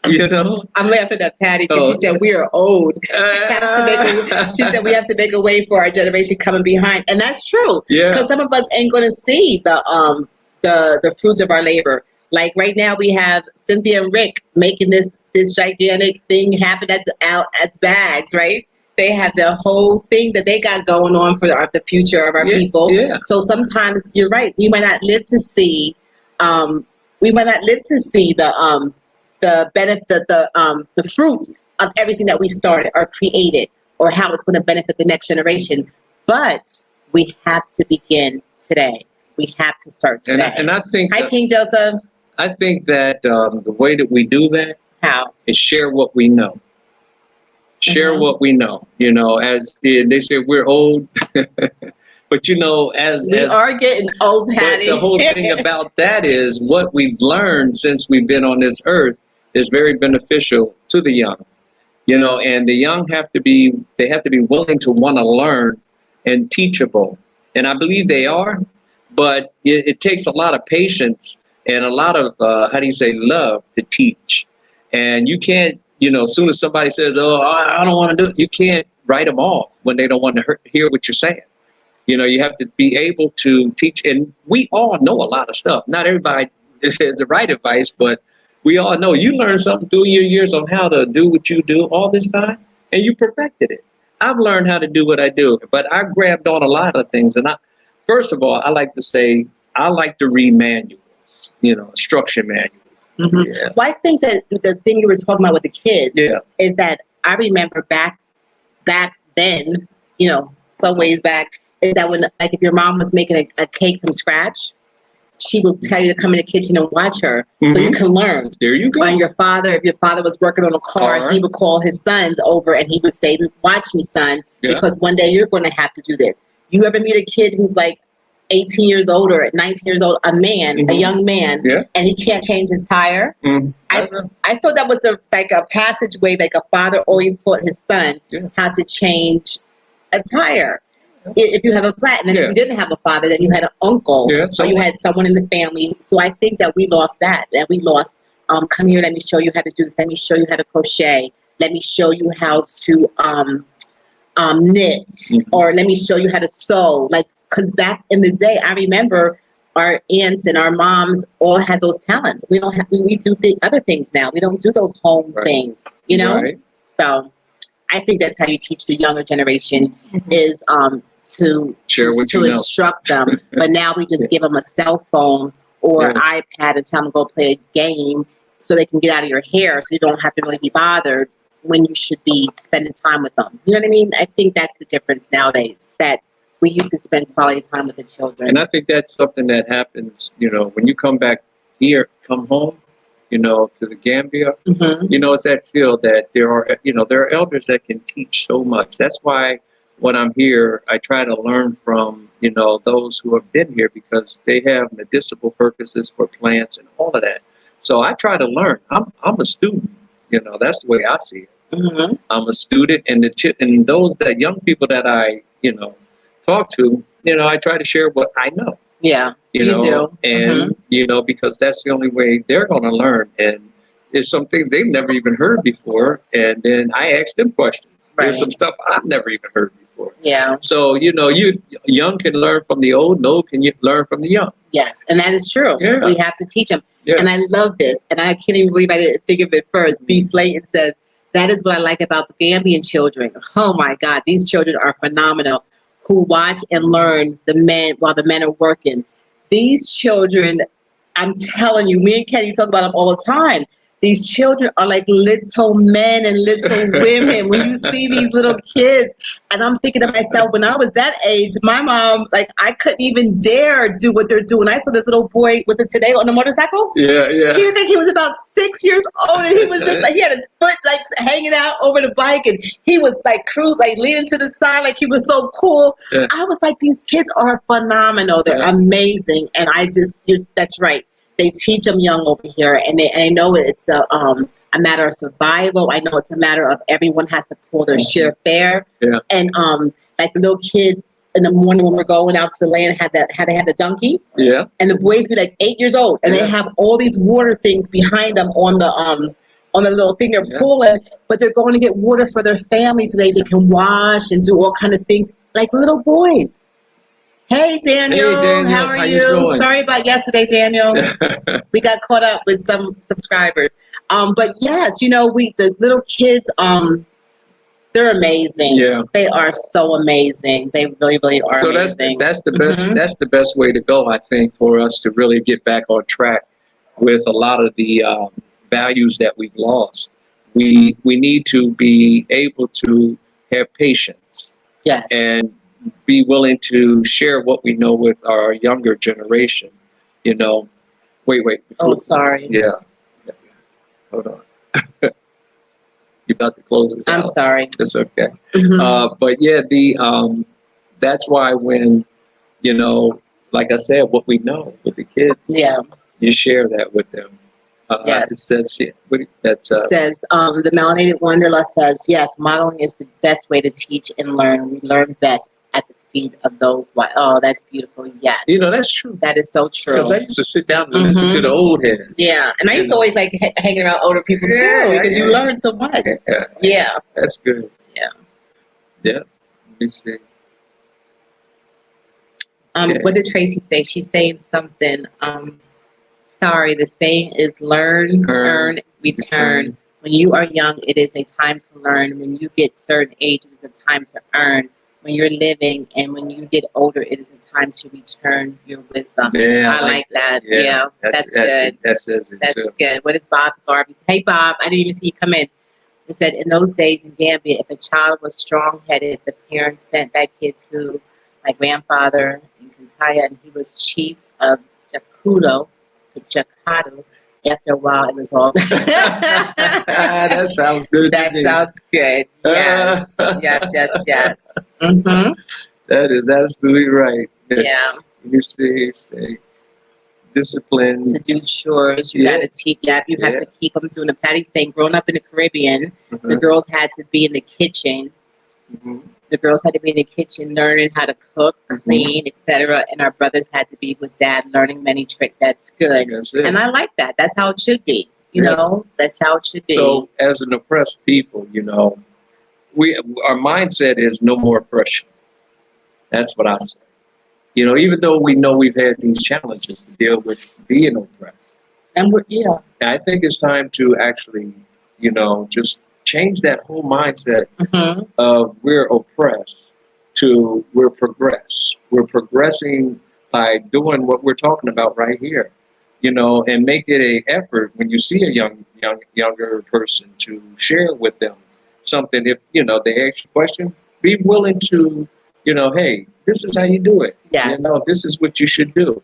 I'm laughing at Patty because she said we are old. She said we have to make a way for our generation coming behind, and that's true. Yeah. Because some of us ain't going to see the fruits of our labor. Like right now, we have Cynthia and Rick making this gigantic thing happen out at Bags, right? They have the whole thing that they got going on for the future of our people. Yeah. So sometimes you're right. We might not live to see. The benefit, the fruits of everything that we started or created, or how it's going to benefit the next generation. But we have to begin today. We have to start today. And I think, hi, King Joseph. I think that the way that we do that How is share what we know. Share what we know. As they say, we're old, but we are getting old, Patty. But the whole thing about that is what we've learned since we've been on this earth is very beneficial to the young. And the young have to be willing to want to learn and teachable. And I believe they are, but it takes a lot of patience and a lot of, love to teach. And you can't, as soon as somebody says, oh, I don't want to do it, you can't write them off when they don't want to hear what you're saying. You have to be able to teach. And we all know a lot of stuff. Not everybody has the right advice, but we all know you learned something through your years on how to do what you do all this time, and you perfected it. I've learned how to do what I do, but I grabbed on a lot of things. And first of all, I like to say, I like to read manuals, instruction manuals. Mm-hmm. Yeah. Well, I think that the thing you were talking about with the kids is that I remember back then, some ways back, is that when, like, if your mom was making a cake from scratch, she would tell you to come in the kitchen and watch her so you can learn. There you go. And if your father was working on a car, he would call his sons over and he would say, watch me, son, because one day you're going to have to do this. You ever meet a kid who's like 18 years old or 19 years old, a young man, and he can't change his tire? I thought that was a passageway, like a father always taught his son how to change a tire. If you have a flat, and then if you didn't have a father, then you had an uncle, or you had someone in the family. So I think that we lost that. That we lost, come here, let me show you how to do this. Let me show you how to crochet. Let me show you how to knit, or let me show you how to sew. Like, because back in the day, I remember our aunts and our moms all had those talents. We don't have. We do other things now. We don't do those home things. So I think that's how you teach the younger generation is to instruct them. But now we just give them a cell phone or iPad and tell them to go play a game so they can get out of your hair, so you don't have to really be bothered when you should be spending time with them. You know what I mean? I think that's the difference nowadays, that we used to spend quality time with the children. And I think that's something that happens, when you come home, to the Gambia, it's that feel that there are elders that can teach so much. That's why when I'm here, I try to learn from, those who have been here, because they have medicinal purposes for plants and all of that. So I try to learn. I'm a student, that's the way I see it. I'm a student, and those that young people that I, talk to, I try to share what I know. Yeah, you do. And, because that's the only way they're going to learn. And there's some things they've never even heard before. And then I ask them questions. Right. There's some stuff I've never even heard before. Yeah. So, you young can learn from the old, and old can learn from the young. Yes, and that is true. Yeah. We have to teach them. Yeah. And I love this. And I can't even believe I didn't think of it first. B. Slayton says, that is what I like about the Gambian children. Oh, my God. These children are phenomenal, who watch and learn the men while the men are working. These children, I'm telling you, me and Kenny talk about them all the time. these children are like little men and little women. When you see these little kids, and I'm thinking to myself, when I was that age, my mom, like, I couldn't even dare do what they're doing. I saw this little boy, was it today, on the motorcycle? Yeah, yeah. He was like, he was about 6 years old, and he was just like, he had his foot like hanging out over the bike, and he was like like leaning to the side, like he was so cool. Yeah. I was like, these kids are phenomenal. They're amazing, and that's right. They teach them young over here, and I know it's a matter of survival. I know it's a matter of everyone has to pull their share fare. Yeah. And like the little kids in the morning when we're going out to the land had they had the donkey. Yeah. And the boys be like 8 years old, and they have all these water things behind them on the little thing they're pulling, but they're going to get water for their families so they can wash and do all kind of things like little boys. Hey Daniel, how are you? Doing? Sorry about yesterday, Daniel. We got caught up with some subscribers. But yes, you know, the little kids, they're amazing. Yeah. They are so amazing. They really, really are amazing. So that's the best that's the best way to go, I think, for us to really get back on track with a lot of the values that we've lost. We need to be able to have patience. Yes. And be willing to share what we know with our younger generation. You know, wait. Oh, sorry. Yeah. Hold on. You're about to close this out. I'm sorry. It's okay. But yeah, that's why when, you know, like I said, what we know with the kids, you share that with them. Yes. It says, it says, the Melanated Wanderlust says, yes, modeling is the best way to teach and learn. We learn best at the feet of those. Oh, that's beautiful. Yes. You know, that's true. That is so true. Because I used to sit down and listen to the old heads. Yeah. And I used to always like hanging around older people too, because you learn so much. Yeah. That's good. Yeah. Yeah. Let me see. What did Tracy say? She's saying something. Sorry, the saying is learn, earn, return. When you are young, it is a time to learn. When you get certain ages, it's a time to earn. When you're living, and when you get older, it is a time to return your wisdom. Yeah, I like that. Yeah, that's good. That says it That's too. good. What is Bob Garvey? Hey, Bob, I didn't even see you come in. It said, in those days in Gambia, if a child was strong-headed, the parents sent that kid to my grandfather in Kantaya, and he was chief of Jakudo. After a while, it was all. That sounds good. That sounds good. Yes, yes. That is absolutely right. Yeah. You see, stay disciplined. To do chores, you got to teach. You have to keep them doing. The Patty saying, growing up in the Caribbean, the girls had to be in the kitchen. The girls had to be in the kitchen learning how to cook, clean, etc. And our brothers had to be with dad learning many tricks. That's good. And I like that. That's how it should be. You know, that's how it should be. So as an oppressed people, you know, our mindset is no more oppression. That's what I say. You know, even though we know we've had these challenges to deal with being oppressed. And I think it's time to actually, you know, just change that whole mindset of we're oppressed to we're progress. We're progressing by doing what we're talking about right here, you know, and make it an effort when you see a younger person to share with them something. If, you know, they ask you questions, be willing to, you know, hey, this is how you do it. Yes. You know, this is what you should do,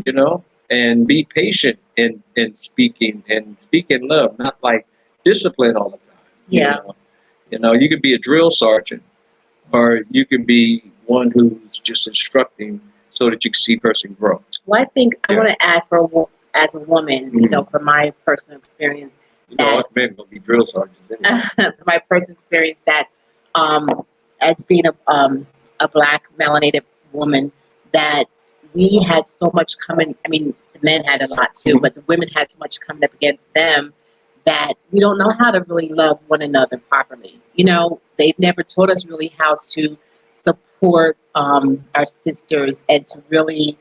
you know, and be patient in speaking and speak in love, not like discipline all the time. You know, you could be a drill sergeant, or you can be one who's just instructing so that you can see a person grow. Well, I think I want to add as a woman, you know, from my personal experience. You know, us men gonna be drill sergeants. Anyway. My personal experience that, as being a Black melanated woman, that we had so much coming. I mean, the men had a lot too, but the women had so much coming up against them that we don't know how to really love one another properly. You know, they've never taught us really how to support our sisters and to really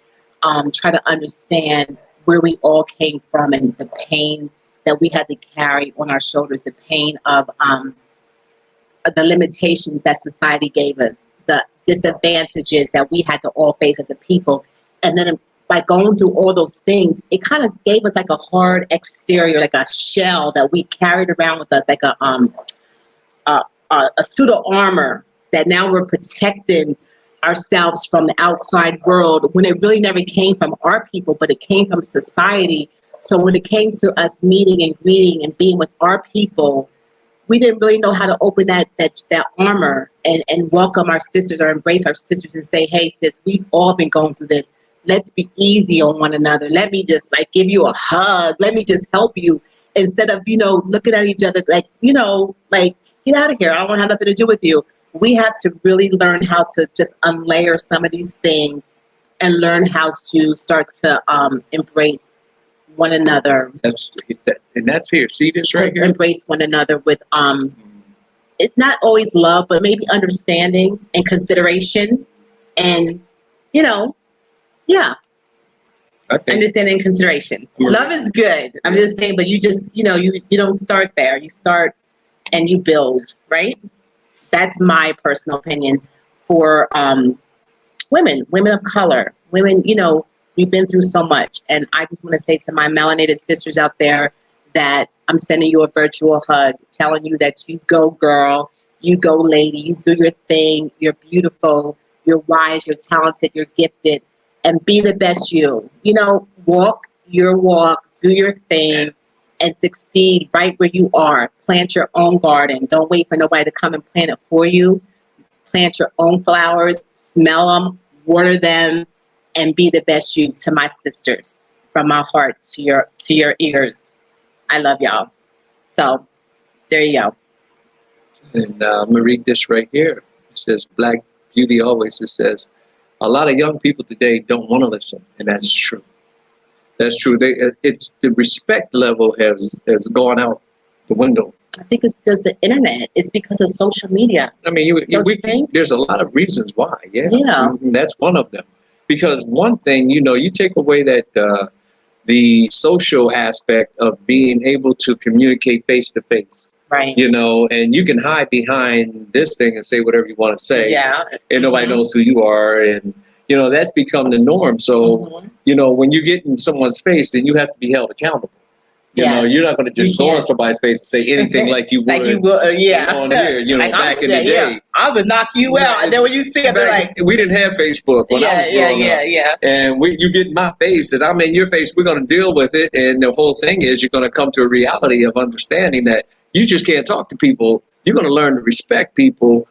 try to understand where we all came from and the pain that we had to carry on our shoulders, the pain of the limitations that society gave us, the disadvantages that we had to all face as a people, and then by going through all those things, it kind of gave us like a hard exterior, like a shell that we carried around with us, like a suit of armor that now we're protecting ourselves from the outside world, when it really never came from our people, but it came from society. So when it came to us meeting and greeting and being with our people, we didn't really know how to open that armor and welcome our sisters or embrace our sisters and say, hey, sis, we've all been going through this. Let's be easy on one another. Let me just like give you a hug. Let me just help you, instead of, looking at each other like, like, get out of here. I don't want to have nothing to do with you. We have to really learn how to just unlayer some of these things and learn how to start to embrace one another. That's here. See this right here? Embrace one another with it's not always love, but maybe understanding and consideration, and understanding and consideration. Love is good. I'm just saying, but you just you don't start there. You start and you build, right? That's my personal opinion for women of color, women. We've been through so much, and I just want to say to my melanated sisters out there that I'm sending you a virtual hug, telling you that you go, girl, you go, lady, you do your thing, you're beautiful, you're wise, you're talented, you're gifted, and be the best you. Walk your walk, do your thing, and succeed right where you are. Plant your own garden. Don't wait for nobody to come and plant it for you. Plant your own flowers, smell them, water them, and be the best you. To my sisters, from my heart to your ears. I love y'all. So there you go. And I'm going to read this right here. It says, Black Beauty always. It says, a lot of young people today don't want to listen. And that's true. That's true. It's the respect level has gone out the window. I think it's because the internet. It's because of social media. I mean, you think? There's a lot of reasons why. Yeah. And that's one of them. Because one thing, you take away that the social aspect of being able to communicate face to face. Right. And you can hide behind this thing and say whatever you want to say. Yeah. And nobody knows who you are. And, that's become the norm. So, when you get in someone's face, then you have to be held accountable. You're not going to just go on somebody's face and say anything like you would, on here, like back in the day. Yeah. I would knock you out. And then when you see it, they're like... We didn't have Facebook when I was growing up. And you get in my face and I'm in your face, we're going to deal with it. And the whole thing is you're going to come to a reality of understanding that you just can't talk to people. You're going to learn to respect people,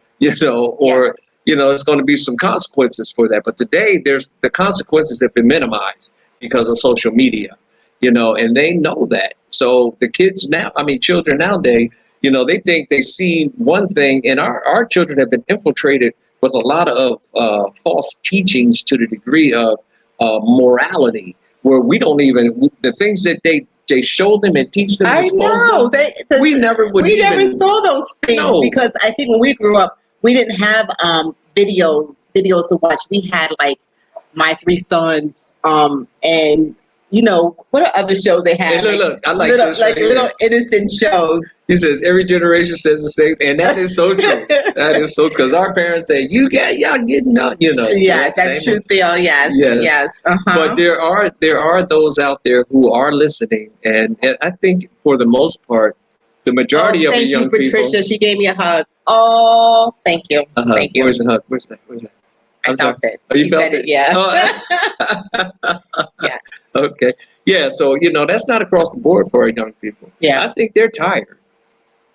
or, it's going to be some consequences for that. But today, the consequences have been minimized because of social media. And they know that. So the kids now, children nowadays, they think they see one thing, and our children have been infiltrated with a lot of false teachings to the degree of morality, where we don't even, the things that they show them and teach them. I know. We never saw those things because I think when we grew up, we didn't have videos to watch. We had like My Three Sons, and what are other shows they have? Hey, look, I like this right little innocent shows. He says every generation says the same, and that is so true. That is so true, because our parents say y'all getting out, Yeah, that's true, Theo. Yes. But there are those out there who are listening, and I think for the most part, the majority of the young people. Thank you, Patricia. She gave me a hug. Oh, thank you. Thank you. Where's the hug? Where's that? I felt it. Oh, you felt it? Yeah. Oh. Yes. Okay. Yeah. So, that's not across the board for our young people. Yeah. I think they're tired.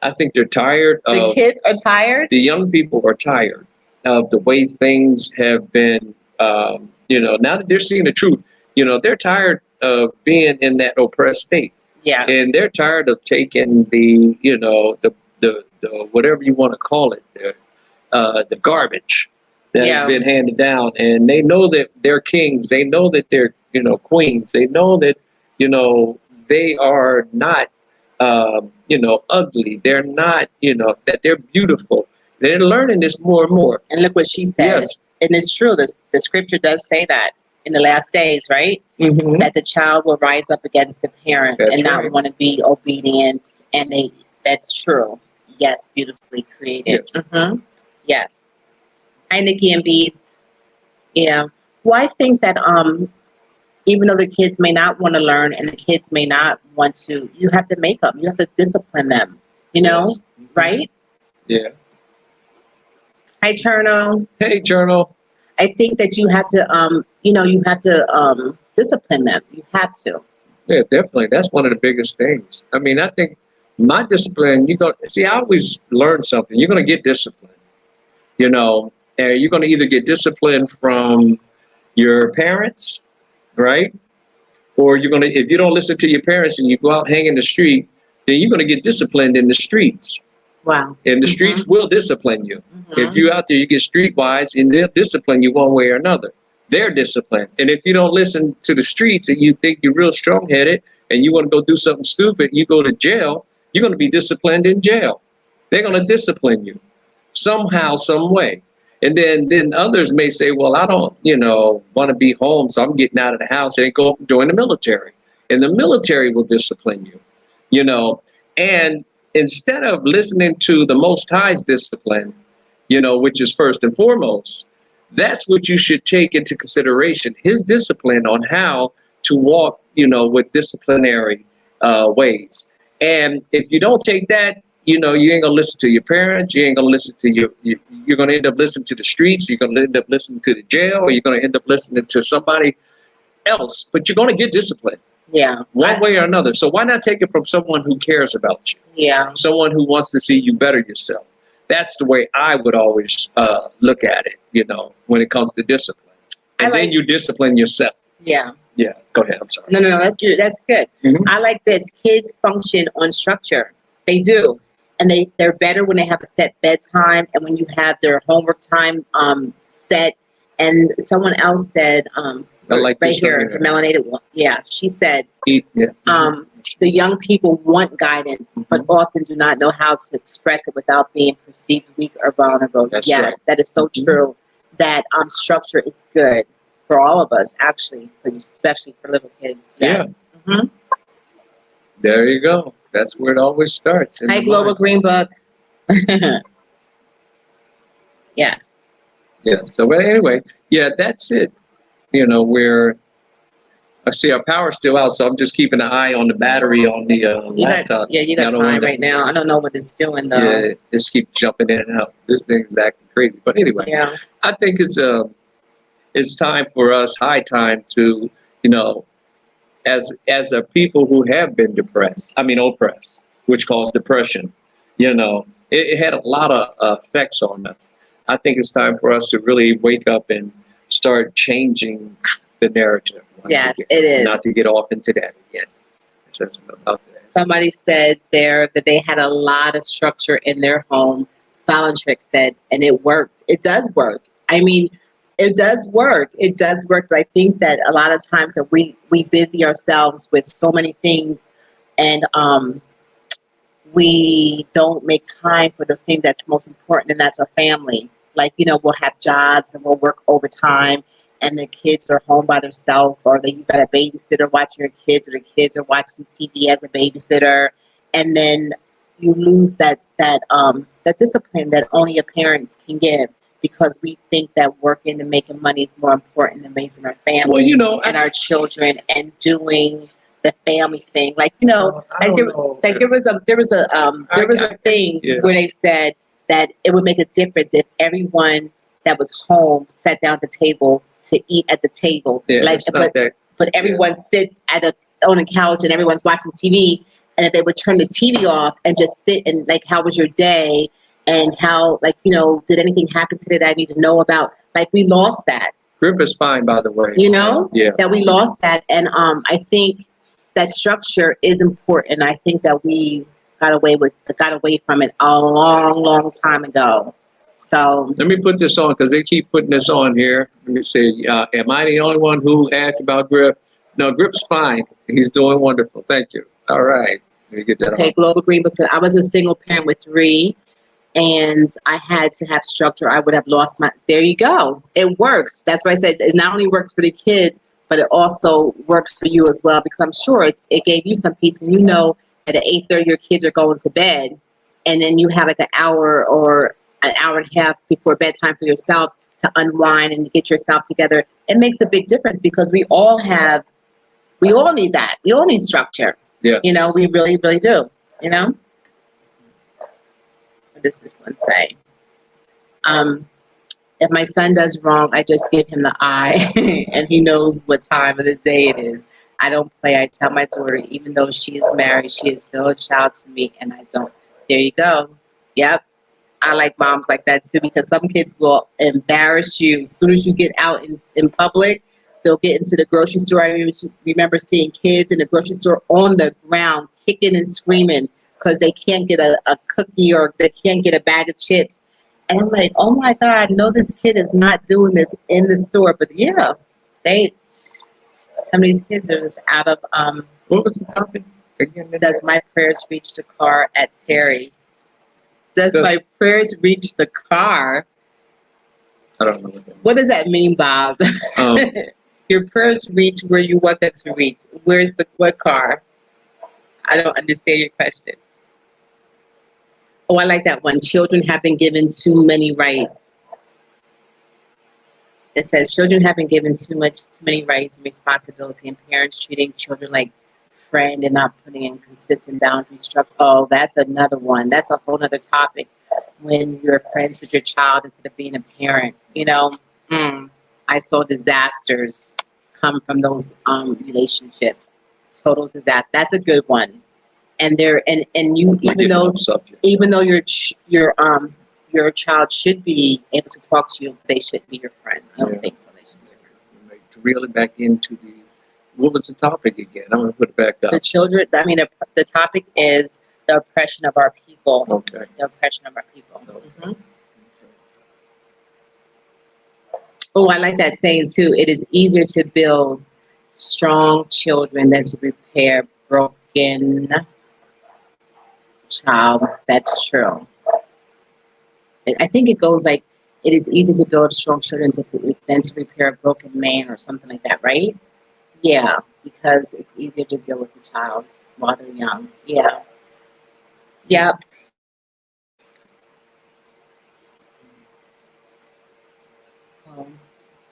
The kids are tired? The young people are tired of the way things have been, now that they're seeing the truth, they're tired of being in that oppressed state. Yeah. And they're tired of taking the whatever you want to call it, the garbage that has been handed down, and they know that they're kings. They know that they're, queens. They know that, they are not, ugly. They're not, that they're beautiful. They're learning this more and more. And look what she said. Yes. And it's true. The scripture does say that in the last days, right? Mm-hmm. That the child will rise up against the parent not want to be obedient. And that's true. Yes, beautifully created. Yes. Mm-hmm. Yes. Hi, Nikki and Beads. Yeah. Well, I think that even though the kids may not want to learn and the kids may not want to, you have to make them. You have to discipline them, you know, Yes. right? Yeah. Hi, Cherno. Hey, Journal. I think that you have to, you know, you have to discipline them. You have to. Yeah, definitely. That's one of the biggest things. I mean, I think my discipline, you go see, I always learn something. You're going to get discipline, you know, and you're going to either get discipline from your parents, right? Or you're going to, if you don't listen to your parents and you go out hang in the street, then you're going to get disciplined in the streets. Wow. And the streets will discipline you. If Mhm. you out there, you get streetwise, and they'll discipline you one way or another. They're disciplined. And if you don't listen to the streets and you think you're real strong-headed and you want to go do something stupid, you go to jail, you're going to be disciplined in jail. They're going to discipline you somehow, some way. And then others may say, well, I don't, you know, want to be home, so I'm getting out of the house and go join the military. And the military will discipline you, you know. And instead of listening to the Most High's discipline, you know, which is first and foremost, that's what you should take into consideration, his discipline on how to walk, you know, with disciplinary ways. And if you don't take that, you know, you ain't gonna listen to your parents, you ain't gonna listen to you're gonna end up listening to the streets, you're gonna end up listening to the jail, or you're gonna end up listening to somebody else, but you're gonna get disciplined. Yeah. One way or another. So why not take it from someone who cares about you? Yeah. Someone who wants to see you better yourself. That's the way I would always look at it, you know, when it comes to discipline. And then you discipline yourself. Yeah. Yeah, go ahead. I'm sorry. No, that's good. That's good. Mhm. I like this. Kids function on structure. They do. And they're better when they have a set bedtime and when you have their homework time set. And someone else said, I like right this here, right the here. melanated one. Yeah, she said, Yeah. the young people want guidance, but often do not know how to express it without being perceived weak or vulnerable. That's Yes, right. that is so true. That structure is good for all of us, actually, but especially for little kids. Yes. Yeah. There you go. That's where it always starts. in Hi, the Global mind. Green Book. Yes. Yeah. So, but anyway, yeah, that's it. You know, where I see our power's still out, so I'm just keeping an eye on the battery on the laptop. You I got don't time wanna- right now. I don't know what it's doing though. Yeah, just keep jumping in and out. This thing's acting crazy. But anyway, Yeah. I think it's time for us, high time to, you know, as a people who have been oppressed, which caused depression, you know, it had a lot of effects on us. I think it's time for us to really wake up and start changing the narrative. once Yes, again, it is. Not to get off into that again. That's about that. Somebody said there that they had a lot of structure in their home. Silent Trick said, and it worked. It does work. I mean, it does work. It does work. But I think that a lot of times that we busy ourselves with so many things, and we don't make time for the thing that's most important, and that's our family. Like, you know, we'll have jobs and we'll work overtime, and the kids are home by themselves, or that you got a babysitter watching your kids, or the kids are watching TV as a babysitter, and then you lose that discipline that only a parent can give, because we think that working and making money is more important than raising our family Well, you know, and our children and doing the family thing. Like, you know, there was a thing Yeah. where they said that it would make a difference if everyone that was home sat down at the table to eat at the table. Yeah, Like, it's not that. but everyone sits on a couch and everyone's watching TV. And if they would turn the TV off and just sit and, like, how was your day? And how, like, you know, did anything happen today that I need to know about? Like, we lost that, Grip is fine, by the way. you know? Yeah. That we lost that. And I think that structure is important. I think that we got away from it a long, long time ago. So Let me put this on because they keep putting this on here. Let me see. Am I the only one who asked about Grip? No, Grip's fine. He's doing wonderful. Thank you. All right. Let me get that okay, on. Global Green Book said, I was a single parent with 3, and I had to have structure. I would have lost my. There you go. It works. That's why I said it not only works for the kids, but it also works for you as well, because I'm sure it gave you some peace when you know at 8:30 your kids are going to bed, and then you have like an hour or an hour and a half before bedtime for yourself to unwind and get yourself together, it makes a big difference because we all need that. We all need structure. Yes. You know, we really, really do. You know? What does this one say? If my son does wrong, I just give him the eye and he knows what time of the day it is. I don't play. I tell my daughter, even though she is married, she is still a child to me, and I don't. There you go. Yep. I like moms like that too, because some kids will embarrass you. As soon as you get out in public, they'll get into the grocery store. I remember seeing kids in the grocery store on the ground kicking and screaming because they can't get a cookie or they can't get a bag of chips. And I'm like, oh my God, no, this kid is not doing this in the store. But yeah, some of these kids are just out of, What was the topic again? does my prayers reach the car at Terry? Does my prayers reach the car? I don't know what that What does that mean, Bob? Your prayers reach where you want them to reach. Where's what car? I don't understand your question. Oh, I like that one. Children have been given too many rights. It says children have been given too many rights and responsibility, and parents treating children like friend and not putting in consistent boundaries. Oh, that's another one. That's a whole other topic. When you're friends with your child instead of being a parent, you know, I saw disasters come from those relationships. Total disaster. That's a good one. And you, even though your child should be able to talk to you, they shouldn't be your friend. I don't think so. They should be your friend. To reel it back into what was the topic again? I'm going to put it back up. The children. I mean, the topic is the oppression of our people. Okay. The oppression of our people. Okay. Mm-hmm. Oh, I like that saying too. It is easier to build strong children than to repair broken child. That's true. I think it goes like, it is easier to build strong children than to repair a broken man or something like that, right? Yeah, because it's easier to deal with the child while they're young. Yeah. Yep.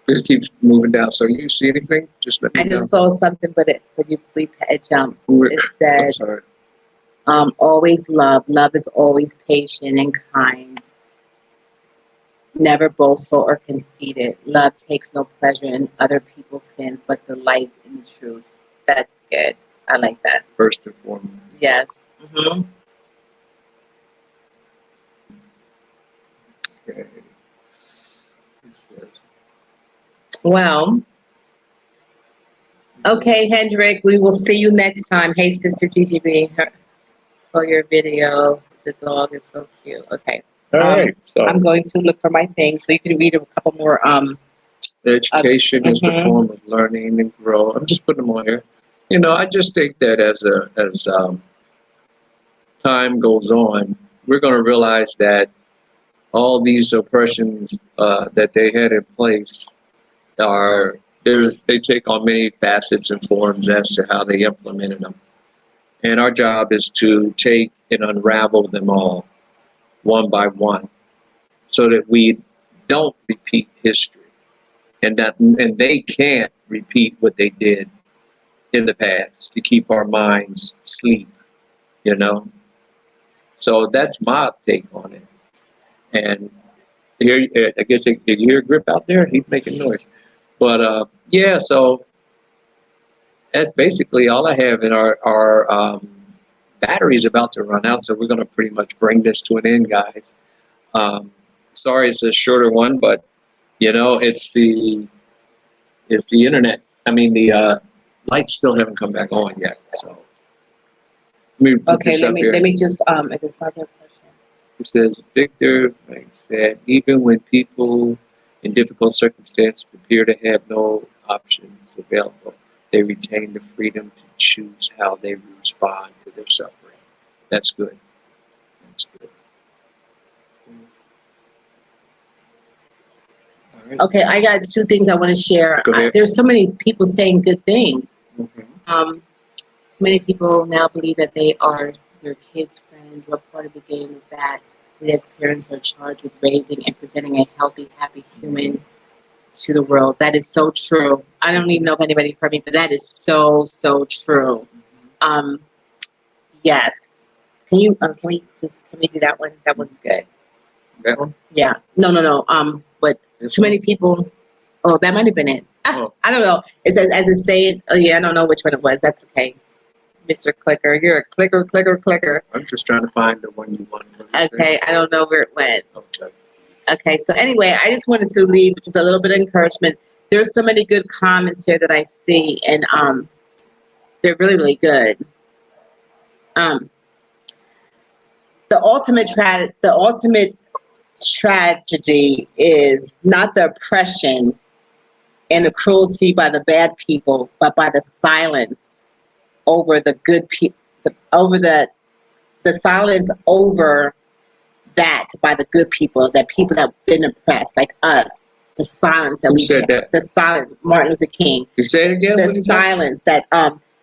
This keeps moving down. So you see anything? Just let me know. I just saw something, but it jumped. It said, always love. Love is always patient and kind. Never boastful or conceited. Love takes no pleasure in other people's sins, but delights in the truth. That's good. I like that. First and foremost. Yes. Mm-hmm. Okay. Well, okay, Hendrik, we will see you next time. Hey, Sister GGB, for your video. The dog is so cute. Okay. All right. So I'm going to look for my thing so you can read a couple more. Education is the form of learning and grow. I'm just putting them on here. You know, I just think that as time goes on, we're going to realize that all these oppressions that they had in place they take on many facets and forms as to how they implemented them. And our job is to take and unravel them all one by one so that we don't repeat history and they can't repeat what they did in the past to keep our minds asleep, you know? So that's my take on it. And here, I guess you hear Grip out there? He's making noise. But yeah, so that's basically all I have. In our battery's about to run out, so we're going to pretty much bring this to an end, guys. Sorry, it's a shorter one, but you know, it's the internet. I mean, the lights still haven't come back on yet. So let me just it's not your question. It says, Victor thinks that even when people in difficult circumstances appear to have no options available, they retain the freedom to choose how they respond to their suffering. That's good. That's good. All right. Okay, I got two things I want to share. There's so many people saying good things. Mm-hmm. So many people now believe that they are their kids' friends. What part of the game is that? We as parents are charged with raising and presenting a healthy, happy human to the world. That is so true. I don't even know if anybody heard me, but that is so, so true. Um, yes. Can we do that one? That one's good. That one? Yeah. No. But This too one? many people. Oh, that might have been it. Oh. I don't know. It says, as it saying, oh yeah, I don't know which one it was. That's okay. Mr. Clicker. You're a clicker. I'm just trying to find the one you wanted to say. Okay. I don't know where it went. Okay. Okay. So anyway, I just wanted to leave just a little bit of encouragement. There's so many good comments here that I see, and they're really, really good. Um, the ultimate tragedy is not the oppression and the cruelty by the bad people, but by the silence over the good people, over the silence over that by the good people, that people that have been oppressed, like us. The silence that Who said that? The silence, Martin Luther King. You say it again? The silence that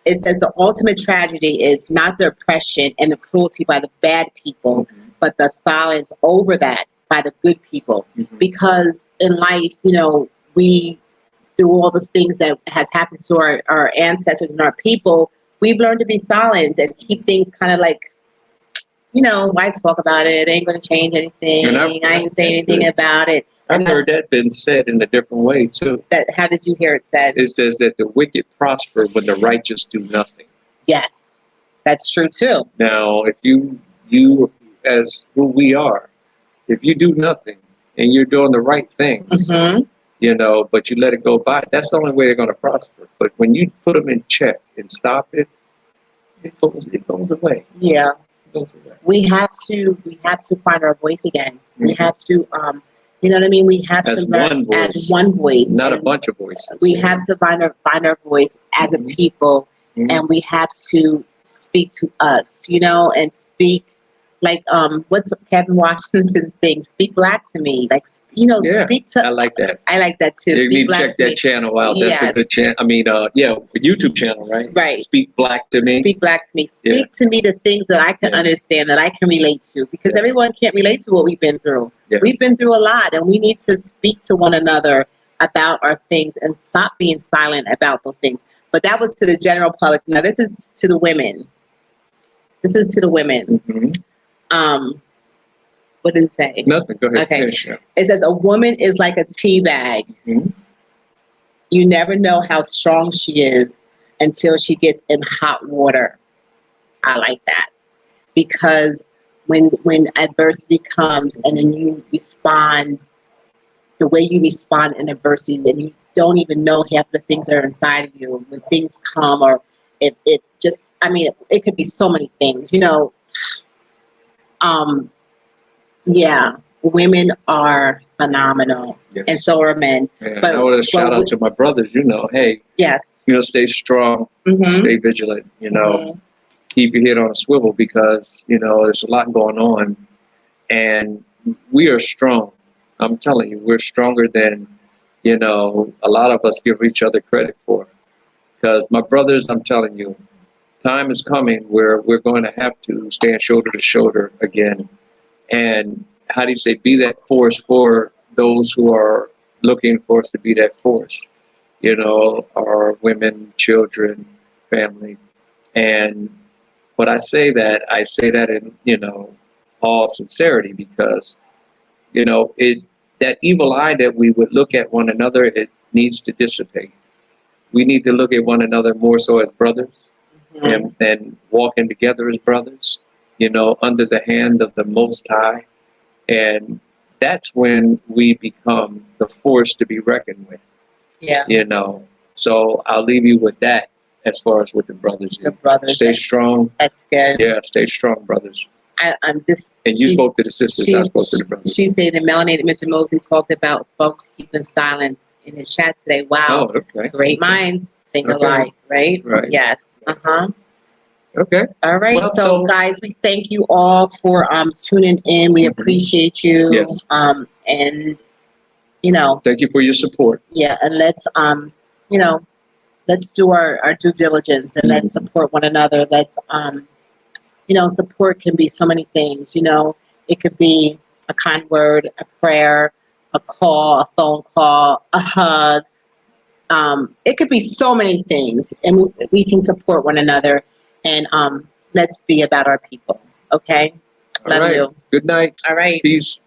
it says the ultimate tragedy is not the oppression and the cruelty by the bad people, but the silence over that by the good people. Because in life, we, through all the things that has happened to our ancestors and our people, we've learned to be silent and keep things kind of like, why talk about it? It ain't going to change anything. I ain't saying anything about it. I've heard that been said in a different way too. How did you hear it said? It says that the wicked prosper when the righteous do nothing. Yes, that's true too. Now, if you as who we are, if you do nothing and you're doing the right things, but you let it go by, that's the only way they're going to prosper. But when you put them in check and stop it, it goes away. Yeah. It goes away. We have to find our voice again. We have to you know what I mean? We have as to learn one voice, as one voice, not a bunch of voices. We have to find our voice as a people, and we have to speak to us, and speak like what's Kevin Washington thing? Speak black to me, like speak to. I like that. I like that too. You need to check that channel out. That's a good channel. I mean, the YouTube channel, right? Right. Speak black to me. Speak black to me. Speak to me the things that I can understand, that I can relate to, because everyone can't relate to what we've been through. Yes. We've been through a lot, and we need to speak to one another about our things and stop being silent about those things. But that was to the general public. Now this is to the women. What does it say? Nothing. Go ahead. Okay. Finish. It says a woman is like a tea bag. You never know how strong she is until she gets in hot water. I like that, because when adversity comes and then you respond the way you respond in adversity, and you don't even know half the things that are inside of you when things come, or it just, it could be so many things, women are phenomenal, and so are men. Yeah, but I want to shout out to my brothers. Hey, stay strong, stay vigilant. Keep your head on a swivel, because there's a lot going on, and we are strong. I'm telling you, we're stronger than a lot of us give each other credit for. Because my brothers, I'm telling you, time is coming where we're going to have to stand shoulder to shoulder again. And how do you say, be that force for those who are looking for us to be that force, our women, children, family. And when I say that in, all sincerity, because, that evil eye that we would look at one another, it needs to dissipate. We need to look at one another more so as brothers, and walking together as brothers, under the hand of the Most High. And that's when we become the force to be reckoned with. Yeah. So I'll leave you with that as far as with the brothers. The brothers. Stay strong. That's good. Yeah, stay strong, brothers. I'm just. And you spoke to the sisters. I spoke to the brothers. She said that Melanated Mr. Mosley talked about folks keeping silence in his chat today. Wow. Oh, okay. Great minds think alike, right? Right. Yes. Okay. All right. Well, so guys, we thank you all for tuning in. We appreciate you. Yes. And thank you for your support. Yeah, and let's let's do our due diligence, and let's support one another. Let's support can be so many things. It could be a kind word, a prayer, a call, a phone call, a hug. It could be so many things, and we can support one another. And let's be about our people. Okay. All Love right. you. Good night. All right. Peace.